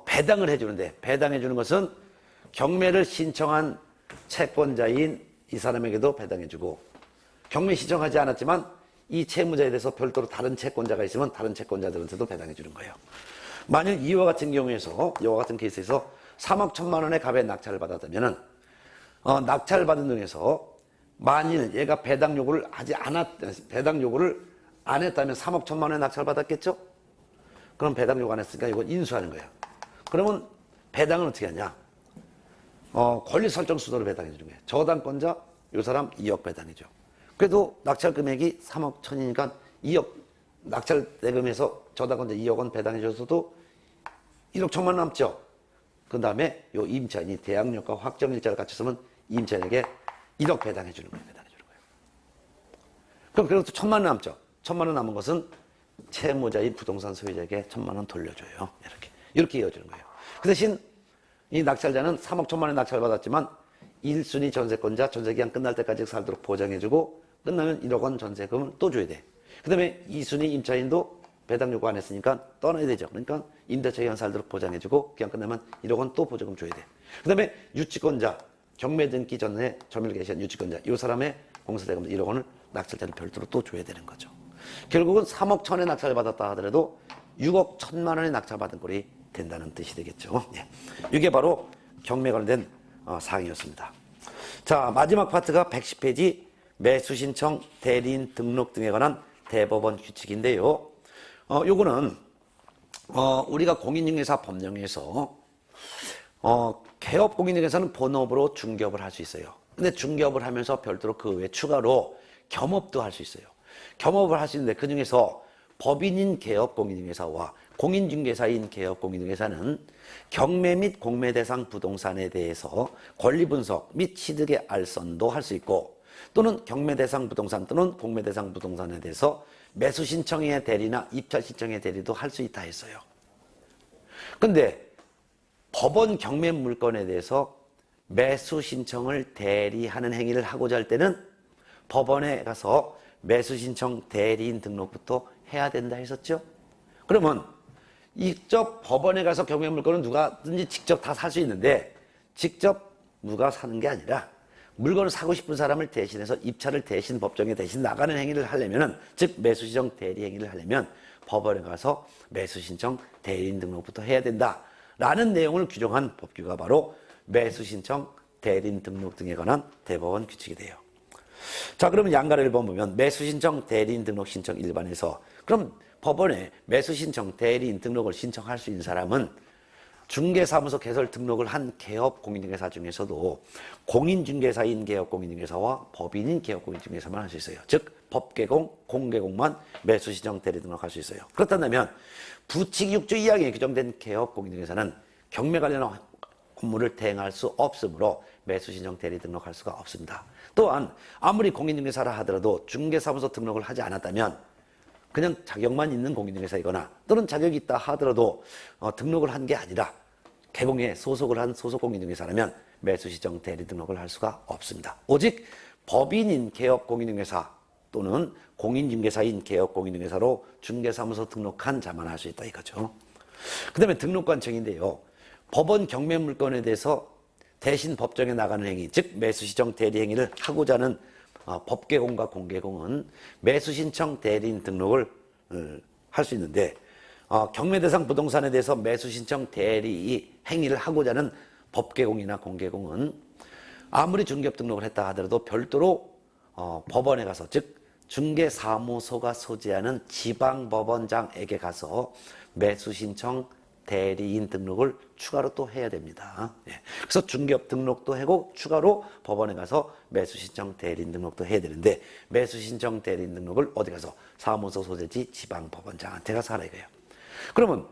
배당을 해주는데, 배당해주는 것은 경매를 신청한 채권자인 이 사람에게도 배당해주고, 경매 신청하지 않았지만 이 채무자에 대해서 별도로 다른 채권자가 있으면 다른 채권자들한테도 배당해주는 거예요. 만일 이와 같은 경우에서, 이와 같은 케이스에서 3억 1천만 원의 갑의 낙찰을 받았다면은 낙찰을 받은 중에서 만일 얘가 배당 요구를 안 했다면 3억 1천만 원의 낙찰을 받았겠죠? 그럼 배당 요구 안 했으니까 이거 인수하는 거예요. 그러면 배당은 어떻게 하냐? 권리 설정 순으로 배당해 주는 거예요. 저당권자 요 사람 2억 배당해줘. 그래도 낙찰 금액이 3억 1천이니까 2억 낙찰 대금에서 저당권자 2억 원 배당해 줘서도 1억 1천만 원 남죠. 그 다음에 요 임차인이 대항력과 확정일자를 갖췄으면 임차인에게 1억 배당해 주는 거예요. 배당해 주는 거예요. 그럼 그래도 1천만 원 남죠. 1천만 원 남은 것은 채무자인 부동산 소유자에게 1천만 원 돌려줘요. 이렇게 이어지는 거예요. 그 대신 이 낙찰자는 3억 1천만 원 낙찰을 받았지만 1순위 전세권자 전세기간 끝날 때까지 살도록 보장해주고 끝나면 1억 원 전세금을 또 줘야 돼. 그 다음에 2순위 임차인도 배당 요구 안 했으니까 떠나야 되죠. 그러니까 임대차 기간 살도록 보장해주고 기간 끝나면 1억 원 또 보조금 줘야 돼. 그 다음에 유치권자 경매 등기 전에 점유를 개시한 유치권자 이 사람의 공사대금 1억 원을 낙찰자는 별도로 또 줘야 되는 거죠. 결국은 3억 1천에 낙찰을 받았다 하더라도 6억 1천만 원에 낙찰받은 꼴이 된다는 뜻이 되겠죠. 예. 이게 바로 경매 관련된 사항이었습니다. 자, 마지막 파트가 110페이지 매수신청, 대리인 등록 등에 관한 대법원 규칙인데요. 요거는 우리가 공인중개사 법령에서 개업 공인중개사는 본업으로 중개업을 할 수 있어요. 근데 중개업을 하면서 별도로 그 외에 추가로 겸업도 할 수 있어요. 겸업을 할 수 있는데 그 중에서 법인인 개업 공인중개사와 공인중개사인 개업 공인중개사는 경매 및 공매 대상 부동산에 대해서 권리 분석 및 취득의 알선도 할 수 있고 또는 경매 대상 부동산 또는 공매 대상 부동산에 대해서 매수 신청의 대리나 입찰 신청의 대리도 할 수 있다 했어요. 근데 법원 경매 물건에 대해서 매수 신청을 대리하는 행위를 하고자 할 때는 법원에 가서 매수 신청 대리인 등록부터 해야 된다 했었죠. 그러면 직접 법원에 가서 경매 물건은 누가든지 직접 다 살 수 있는데 직접 누가 사는 게 아니라 물건을 사고 싶은 사람을 대신해서 입찰을 대신 법정에 대신 나가는 행위를 하려면은 즉 매수 신청 대리 행위를 하려면 법원에 가서 매수 신청 대리인 등록부터 해야 된다라는 내용을 규정한 법규가 바로 매수 신청 대리인 등록 등에 관한 대법원 규칙이 돼요. 자, 그러면 양가를 1번 보면 매수 신청 대리인 등록 신청 일반에서 그럼 법원에 매수 신청 대리인 등록을 신청할 수 있는 사람은 중개사무소 개설 등록을 한 개업 공인중개사 중에서도 공인중개사인 개업 공인중개사와 법인인 개업 공인중개사만 할 수 있어요. 즉 법개공, 공개공만 매수 신청 대리 등록할 수 있어요. 그렇다면 부칙 6조 2항에 규정된 개업 공인중개사는 경매 관련 업무를 대행할 수 없으므로 매수신청 대리 등록할 수가 없습니다. 또한 아무리 공인중개사라 하더라도 중개사무소 등록을 하지 않았다면 그냥 자격만 있는 공인중개사이거나 또는 자격이 있다 하더라도 등록을 한 게 아니라 개공에 소속을 한 소속 공인중개사라면 매수신청 대리 등록을 할 수가 없습니다. 오직 법인인 개업 공인중개사 또는 공인중개사인 개업 공인중개사로 중개사무소 등록한 자만 할 수 있다 이거죠. 그 다음에 등록관청인데요. 법원 경매물건에 대해서 대신 법정에 나가는 행위, 즉 매수신청 대리 행위를 하고자 하는 법개공과 공개공은 매수신청 대리인 등록을 할 수 있는데 경매 대상 부동산에 대해서 매수신청 대리 행위를 하고자 하는 법개공이나 공개공은 아무리 중개업 등록을 했다 하더라도 별도로 법원에 가서, 즉 중개사무소가 소지하는 지방법원장에게 가서 매수신청 대리인 등록을 추가로 또 해야 됩니다. 그래서 중개업 등록도 하고 추가로 법원에 가서 매수신청 대리인 등록도 해야 되는데 매수신청 대리인 등록을 어디 가서 사무소 소재지 지방법원장한테 가서 하라 이거예요. 그러면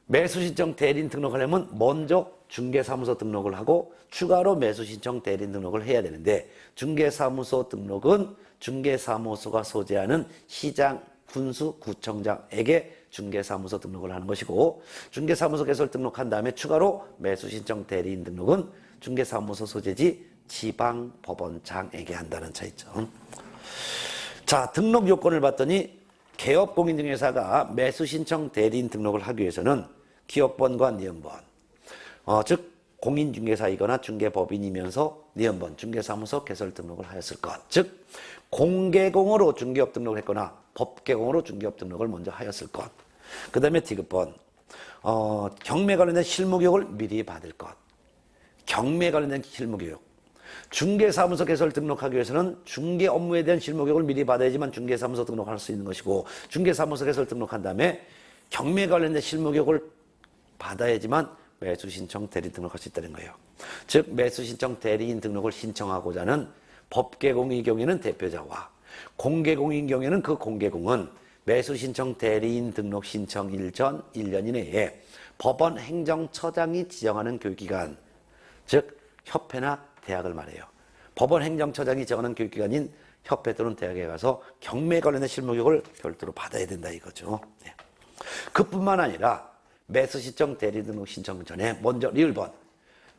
매수신청 대리인 등록하려면 먼저 중개사무소 등록을 하고 추가로 매수신청 대리인 등록을 해야 되는데 중개사무소 등록은 중개사무소가 소재하는 시장, 군수, 구청장에게 중개사무소 등록을 하는 것이고 중개사무소 개설 등록한 다음에 추가로 매수신청 대리인 등록은 중개사무소 소재지 지방법원장에게 한다는 차이점. 자, 등록 요건을 봤더니 개업공인중개사가 매수신청 대리인 등록을 하기 위해서는 기업번과 니은번, 즉 공인중개사이거나 중개법인이면서 니은번, 중개사무소 개설 등록을 하였을 것, 즉 공개공으로 중개업 등록을 했거나 법개공으로 중개업 등록을 먼저 하였을 것. 그 다음에 디귿번, 경매 관련된 실무교육을 미리 받을 것. 경매 관련된 실무교육. 중개사무소 개설 등록하기 위해서는 중개 업무에 대한 실무교육을 미리 받아야지만 중개사무소 등록할 수 있는 것이고 중개사무소 개설 등록한 다음에 경매 관련된 실무교육을 받아야지만 매수신청 대리 등록할 수 있다는 거예요. 즉 매수신청 대리인 등록을 신청하고자 하는 법개공의 경우에는 대표자와 공개공인 경우에는 그 공개공은 매수신청 대리인 등록 신청일 전 1년 이내에 법원 행정처장이 지정하는 교육기관, 즉 협회나 대학을 말해요. 법원 행정처장이 지정하는 교육기관인 협회 또는 대학에 가서 경매 관련된 실무교육을 별도로 받아야 된다 이거죠. 그뿐만 아니라 매수신청 대리 등록 신청 전에 먼저 리을번,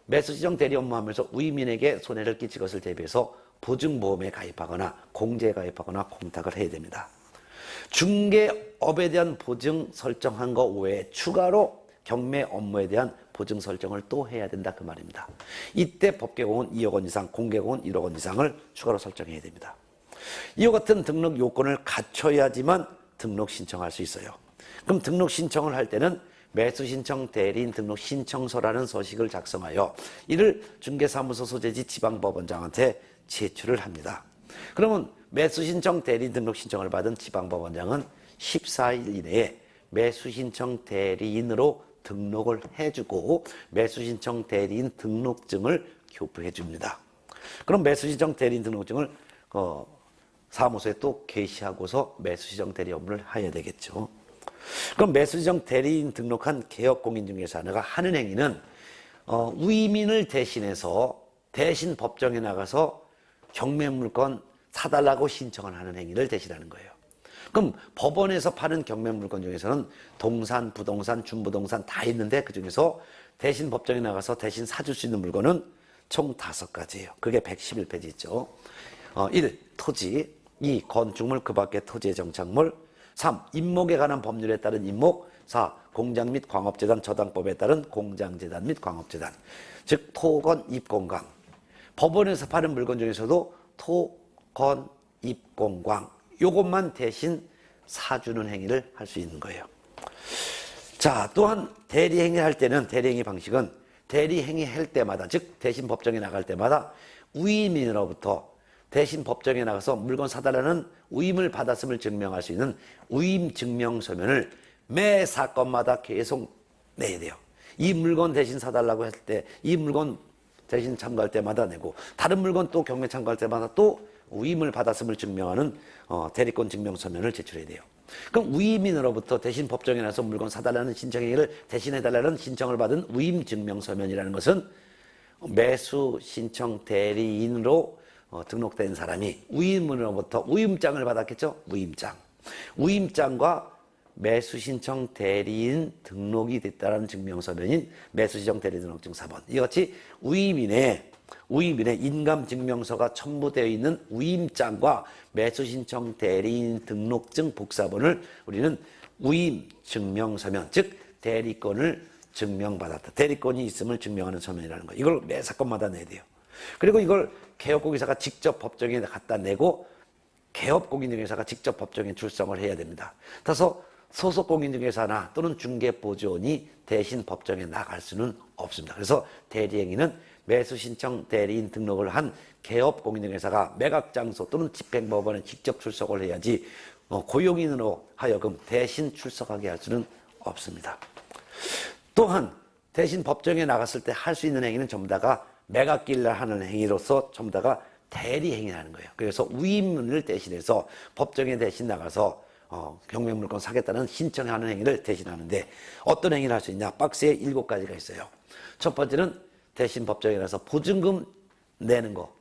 매수신청 대리 업무하면서 위민에게 손해를 끼칠 것을 대비해서 보증보험에 가입하거나 공제에 가입하거나 공탁을 해야 됩니다. 중개업에 대한 보증 설정한 거 외에 추가로 경매 업무에 대한 보증 설정을 또 해야 된다 그 말입니다. 이때 법개공은 2억 원 이상, 공개공은 1억 원 이상을 추가로 설정해야 됩니다. 이와 같은 등록 요건을 갖춰야지만 등록 신청할 수 있어요. 그럼 등록 신청을 할 때는 매수신청 대리인 등록 신청서라는 서식을 작성하여 이를 중개사무소 소재지 지방법원장한테 제출을 합니다. 그러면 매수신청 대리인 등록 신청을 받은 지방법원장은 14일 이내에 매수신청 대리인으로 등록을 해주고 매수신청 대리인 등록증을 교부해 줍니다. 그럼 매수신청 대리인 등록증을 사무소에 또 게시하고서 매수신청 대리 업무를 해야 되겠죠. 그럼 매수신청 대리인 등록한 개업공인중개사가 하는 행위는 위민을 대신해서 대신 법정에 나가서 경매물건 사달라고 신청을 하는 행위를 대신하는 거예요. 그럼 법원에서 파는 경매물건 중에서는 동산, 부동산, 준부동산 다 있는데 그중에서 대신 법정에 나가서 대신 사줄 수 있는 물건은 총 5가지예요. 그게 111페이지 있죠. 1. 토지, 2. 건축물 그 밖의 토지의 정착물, 3. 임목에 관한 법률에 따른 임목, 4. 공장 및 광업재단 저당법에 따른 공장재단 및 광업재단, 즉 토건, 입공광. 법원에서 파는 물건 중에서도 토, 건, 입, 공광 요것만 대신 사주는 행위를 할 수 있는 거예요. 자, 또한 대리행위 할 때는 대리행위 방식은 대리행위 할 때마다, 즉 대신 법정에 나갈 때마다 위임인으로부터 대신 법정에 나가서 물건 사달라는 위임을 받았음을 증명할 수 있는 위임 증명서면을 매 사건마다 계속 내야 돼요. 이 물건 대신 사달라고 했을 때, 이 물건 대신 참가할 때마다 내고, 다른 물건 또 경매 참가할 때마다 또 위임을 받았음을 증명하는 대리권 증명서면을 제출해야 돼요. 그럼 위임인으로부터 대신 법정에 나서 물건 사달라는 신청행위를 대신해달라는 신청을 받은 위임증명서면이라는 것은 매수 신청 대리인으로 등록된 사람이 위임으로부터 위임장을 받았겠죠? 위임장. 위임장과 매수신청 대리인 등록이 됐다는 증명서면인 매수신청 대리 등록증 4번. 이같이 위임인의 인감증명서가 첨부되어 있는 위임장과 매수신청 대리인 등록증 복사본을 우리는 위임증명서면, 즉 대리권을 증명받았다. 대리권이 있음을 증명하는 서면이라는 거예요. 이걸 매 사건마다 내야 돼요. 그리고 이걸 개업공인회사가 직접 법정에 갖다 내고 개업공인중개사가 직접 법정에 출석을 해야 됩니다. 따라서 소속공인중개사나 또는 중개보조원이 대신 법정에 나갈 수는 없습니다. 그래서 대리행위는 매수신청 대리인 등록을 한 개업공인중개사가 매각장소 또는 집행법원에 직접 출석을 해야지 고용인으로 하여금 대신 출석하게 할 수는 없습니다. 또한 대신 법정에 나갔을 때 할 수 있는 행위는 전부 다가 매각기일날 하는 행위로서 전부 다가 대리행위라는 거예요. 그래서 위임을 대신해서 법정에 대신 나가서 경매물건 사겠다는 신청하는 행위를 대신하는데 어떤 행위를 할 수 있냐? 박스에 7가지가 있어요. 첫 번째는 대신 법정에 나서 보증금 내는 거,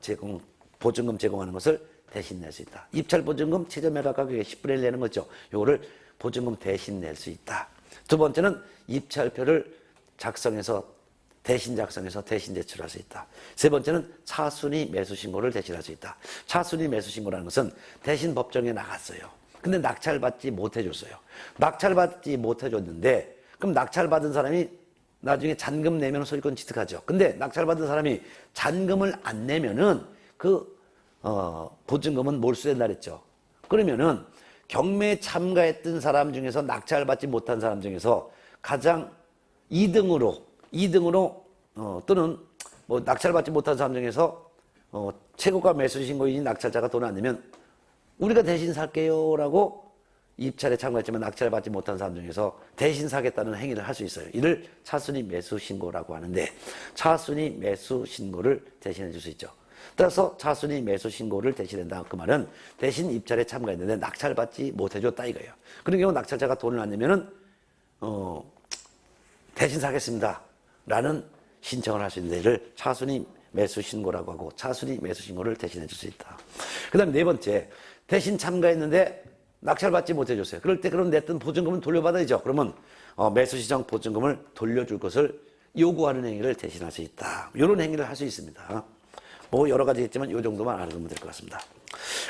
보증금 제공하는 것을 대신 낼 수 있다. 입찰보증금 최저 매각 가격의 10분의 1 내는 거죠. 요거를 보증금 대신 낼 수 있다. 두 번째는 입찰표를 대신 작성해서 대신 제출할 수 있다. 세 번째는 차순위 매수신고를 대신할 수 있다. 차순위 매수신고라는 것은 대신 법정에 나갔어요. 근데 낙찰받지 못해줬어요. 낙찰받지 못해줬는데 그럼 낙찰받은 사람이 나중에 잔금 내면 소유권 취득하죠. 근데 낙찰받은 사람이 잔금을 안 내면은 보증금은 몰수된다 그랬죠. 그러면은 경매에 참가했던 사람 중에서 낙찰받지 못한 사람 중에서 가장 2등으로 또는 낙찰받지 못한 사람 중에서 최고가 매수신고인이 낙찰자가 돈을 안 내면 우리가 대신 살게요 라고 입찰에 참가했지만 낙찰받지 못한 사람 중에서 대신 사겠다는 행위를 할 수 있어요. 이를 차순위 매수신고라고 하는데 차순위 매수신고를 대신해 줄 수 있죠. 따라서 차순위 매수신고를 대신한다. 그 말은 대신 입찰에 참가했는데 낙찰받지 못해줬다 이거예요. 그런 경우 낙찰자가 돈을 안 내면은 대신 사겠습니다 라는 신청을 할 수 있는 데를 차순위 매수신고라고 하고 차순위 매수신고를 대신해 줄 수 있다. 그 다음에 네 번째, 대신 참가했는데 낙찰받지 못해줬어요. 그럴 때 그럼 냈던 보증금은 돌려받아야죠. 그러면 매수시장 보증금을 돌려줄 것을 요구하는 행위를 대신할 수 있다. 이런 행위를 할 수 있습니다. 뭐 여러 가지 있지만 이 정도만 알아두면 될 것 같습니다.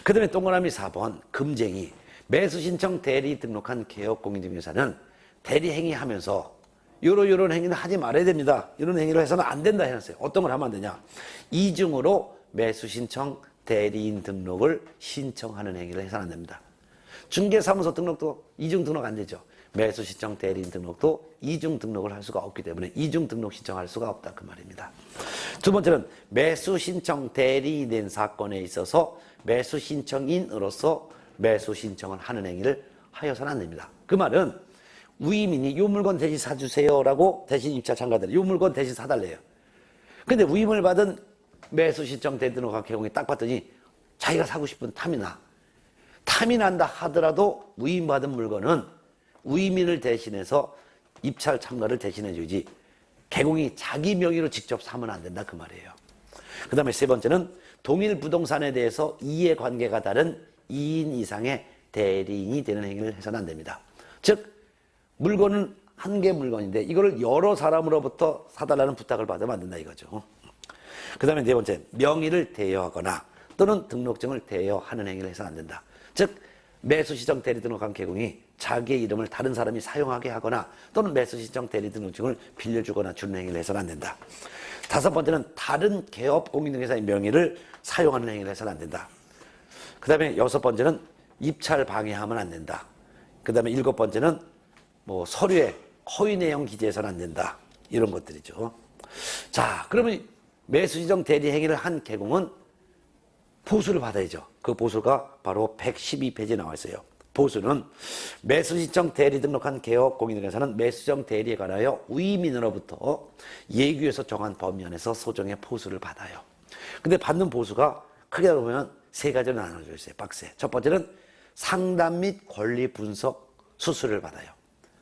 그 다음에 동그라미 4번 금쟁이. 매수신청 대리 등록한 개업공인중개사는 대리행위하면서 요런 행위는 하지 말아야 됩니다. 이런 행위를 해서는 안 된다 해놨어요. 어떤 걸 하면 안 되냐? 이중으로 매수신청 대리인 등록을 신청하는 행위를 해서는 안 됩니다. 중개사무소 등록도 이중 등록 안 되죠. 매수신청 대리인 등록도 이중 등록을 할 수가 없기 때문에 이중 등록 신청할 수가 없다 그 말입니다. 두 번째는 매수신청 대리인 사건에 있어서 매수신청인으로서 매수신청을 하는 행위를 하여서는 안 됩니다. 그 말은 위임인이 요 물건 대신 사주세요라고 대신 입찰 참가들이 요 물건 대신 사달래요. 근데 위임을 받은 매수신청 대리 등록한 개공이 딱 봤더니 자기가 사고 싶은 탐이 난다 하더라도 위임받은 물건은 위임인을 대신해서 입찰 참가를 대신해 주지 개공이 자기 명의로 직접 사면 안 된다 그 말이에요. 그 다음에 세 번째는 동일 부동산에 대해서 이해관계가 다른 2인 이상의 대리인이 되는 행위를 해서는 안 됩니다. 즉 물건은 한 개 물건인데 이거를 여러 사람으로부터 사달라는 부탁을 받으면 안 된다 이거죠. 그 다음에 네 번째, 명의를 대여하거나 또는 등록증을 대여하는 행위를 해서는 안 된다. 즉 매수시청 대리 등록한 개공이 자기의 이름을 다른 사람이 사용하게 하거나 또는 매수시청 대리 등록증을 빌려주거나 주는 행위를 해서는 안 된다. 다섯 번째는 다른 개업 공인중개사의 명의를 사용하는 행위를 해서는 안 된다. 그 다음에 여섯 번째는 입찰 방해하면 안 된다. 그 다음에 일곱 번째는 서류에 허위 내용 기재해서는 안 된다. 이런 것들이죠. 자, 그러면 매수시청 대리 행위를 한 개공은 보수를 받아야죠. 그 보수가 바로 112페이지에 나와 있어요. 보수는 매수시청 대리 등록한 개업 공인중개사는 매수시청 대리에 관하여 위임인으로부터 예규에서 정한 범위 안에서 소정의 보수를 받아요. 근데 받는 보수가 크게 보면 세 가지로 나눠져 있어요. 박스에. 첫 번째는 상담 및 권리 분석 수수료를 받아요.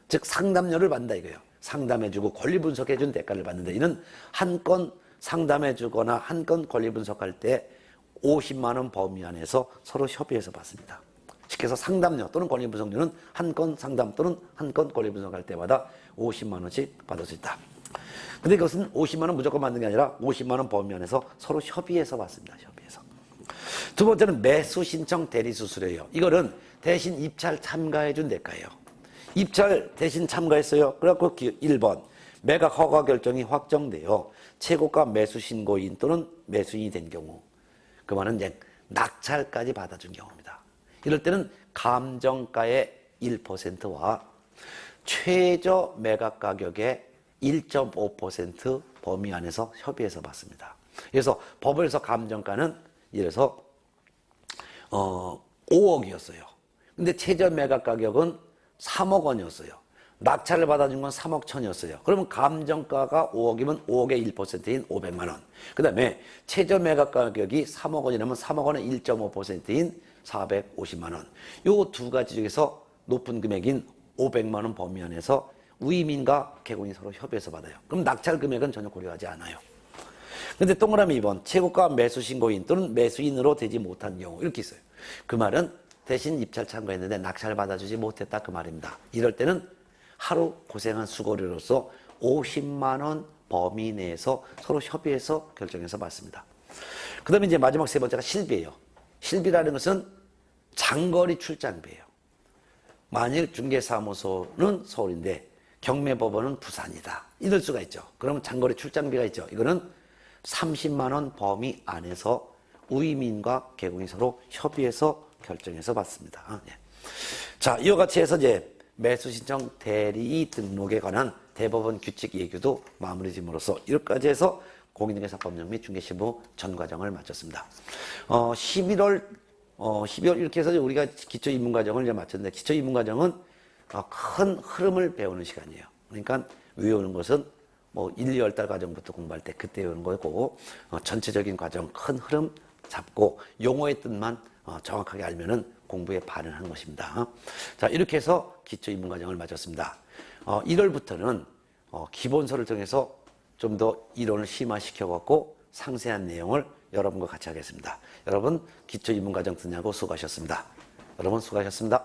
즉 상담료를 받는다 이거예요. 상담해주고 권리 분석해준 대가를 받는데, 이는 한 건 상담해주거나 한 건 권리 분석할 때 50만 원 범위 안에서 서로 협의해서 받습니다. 쉽게 해서 상담료 또는 권리 분석료는 한 건 상담 또는 한 건 권리 분석할 때마다 50만 원씩 받을 수 있다. 근데 그것은 50만 원 무조건 받는 게 아니라 50만 원 범위 안에서 서로 협의해서 받습니다. 협의해서. 두 번째는 매수 신청 대리 수수료예요. 이거는 대신 입찰 참가해 준 대가예요. 입찰 대신 참가했어요. 그래갖고 1번 매각 허가 결정이 확정되어 최고가 매수 신고인 또는 매수인이 된 경우, 그 말은 이제 낙찰까지 받아준 경우입니다. 이럴 때는 감정가의 1%와 최저 매각 가격의 1.5% 범위 안에서 협의해서 받습니다. 그래서 법원에서 감정가는 예를 들어서 5억이었어요. 근데 최저 매각 가격은 3억 원이었어요. 낙찰을 받아준 건 3억 천이었어요. 그러면 감정가가 5억이면 5억의 1%인 500만 원. 그 다음에 최저 매각 가격이 3억 원이라면 3억 원의 1.5%인 450만 원. 요 두 가지 중에서 높은 금액인 500만 원 범위 안에서 위민과 개공이 서로 협의해서 받아요. 그럼 낙찰 금액은 전혀 고려하지 않아요. 근데 동그라미 2번 최고가 매수 신고인 또는 매수인으로 되지 못한 경우, 이렇게 있어요. 그 말은 대신 입찰 참가했는데 낙찰 받아주지 못했다 그 말입니다. 이럴 때는 하루 고생한 수고료로서 50만 원 범위 내에서 서로 협의해서 결정해서 받습니다. 그 다음에 이제 마지막 세 번째가 실비예요. 실비라는 것은 장거리 출장비예요. 만일 중개사무소는 서울인데 경매법원은 부산이다, 이럴 수가 있죠. 그러면 장거리 출장비가 있죠. 이거는 30만 원 범위 안에서 우이민과 개공이 서로 협의해서 결정해서 받습니다. 자, 이와 같이 해서 이제 매수 신청 대리 등록에 관한 대법원 규칙 예규도 마무리 짐으로써 이렇게까지 해서 공인중개사법령 및 중개시부 전 과정을 마쳤습니다. 12월 이렇게 해서 우리가 기초입문과정을 이제 마쳤는데, 기초입문과정은 큰 흐름을 배우는 시간이에요. 그러니까 외우는 것은 뭐 1, 2월 과정부터 공부할 때 그때 외우는 거고, 전체적인 과정 큰 흐름 잡고 용어의 뜻만 정확하게 알면은 공부에 반응하는 것입니다. 자, 이렇게 해서 기초입문과정을 마쳤습니다. 1월부터는 기본서를 통해서 좀 더 이론을 심화시켜갖고 상세한 내용을 여러분과 같이 하겠습니다. 여러분 기초입문과정 듣냐고 수고하셨습니다. 여러분 수고하셨습니다.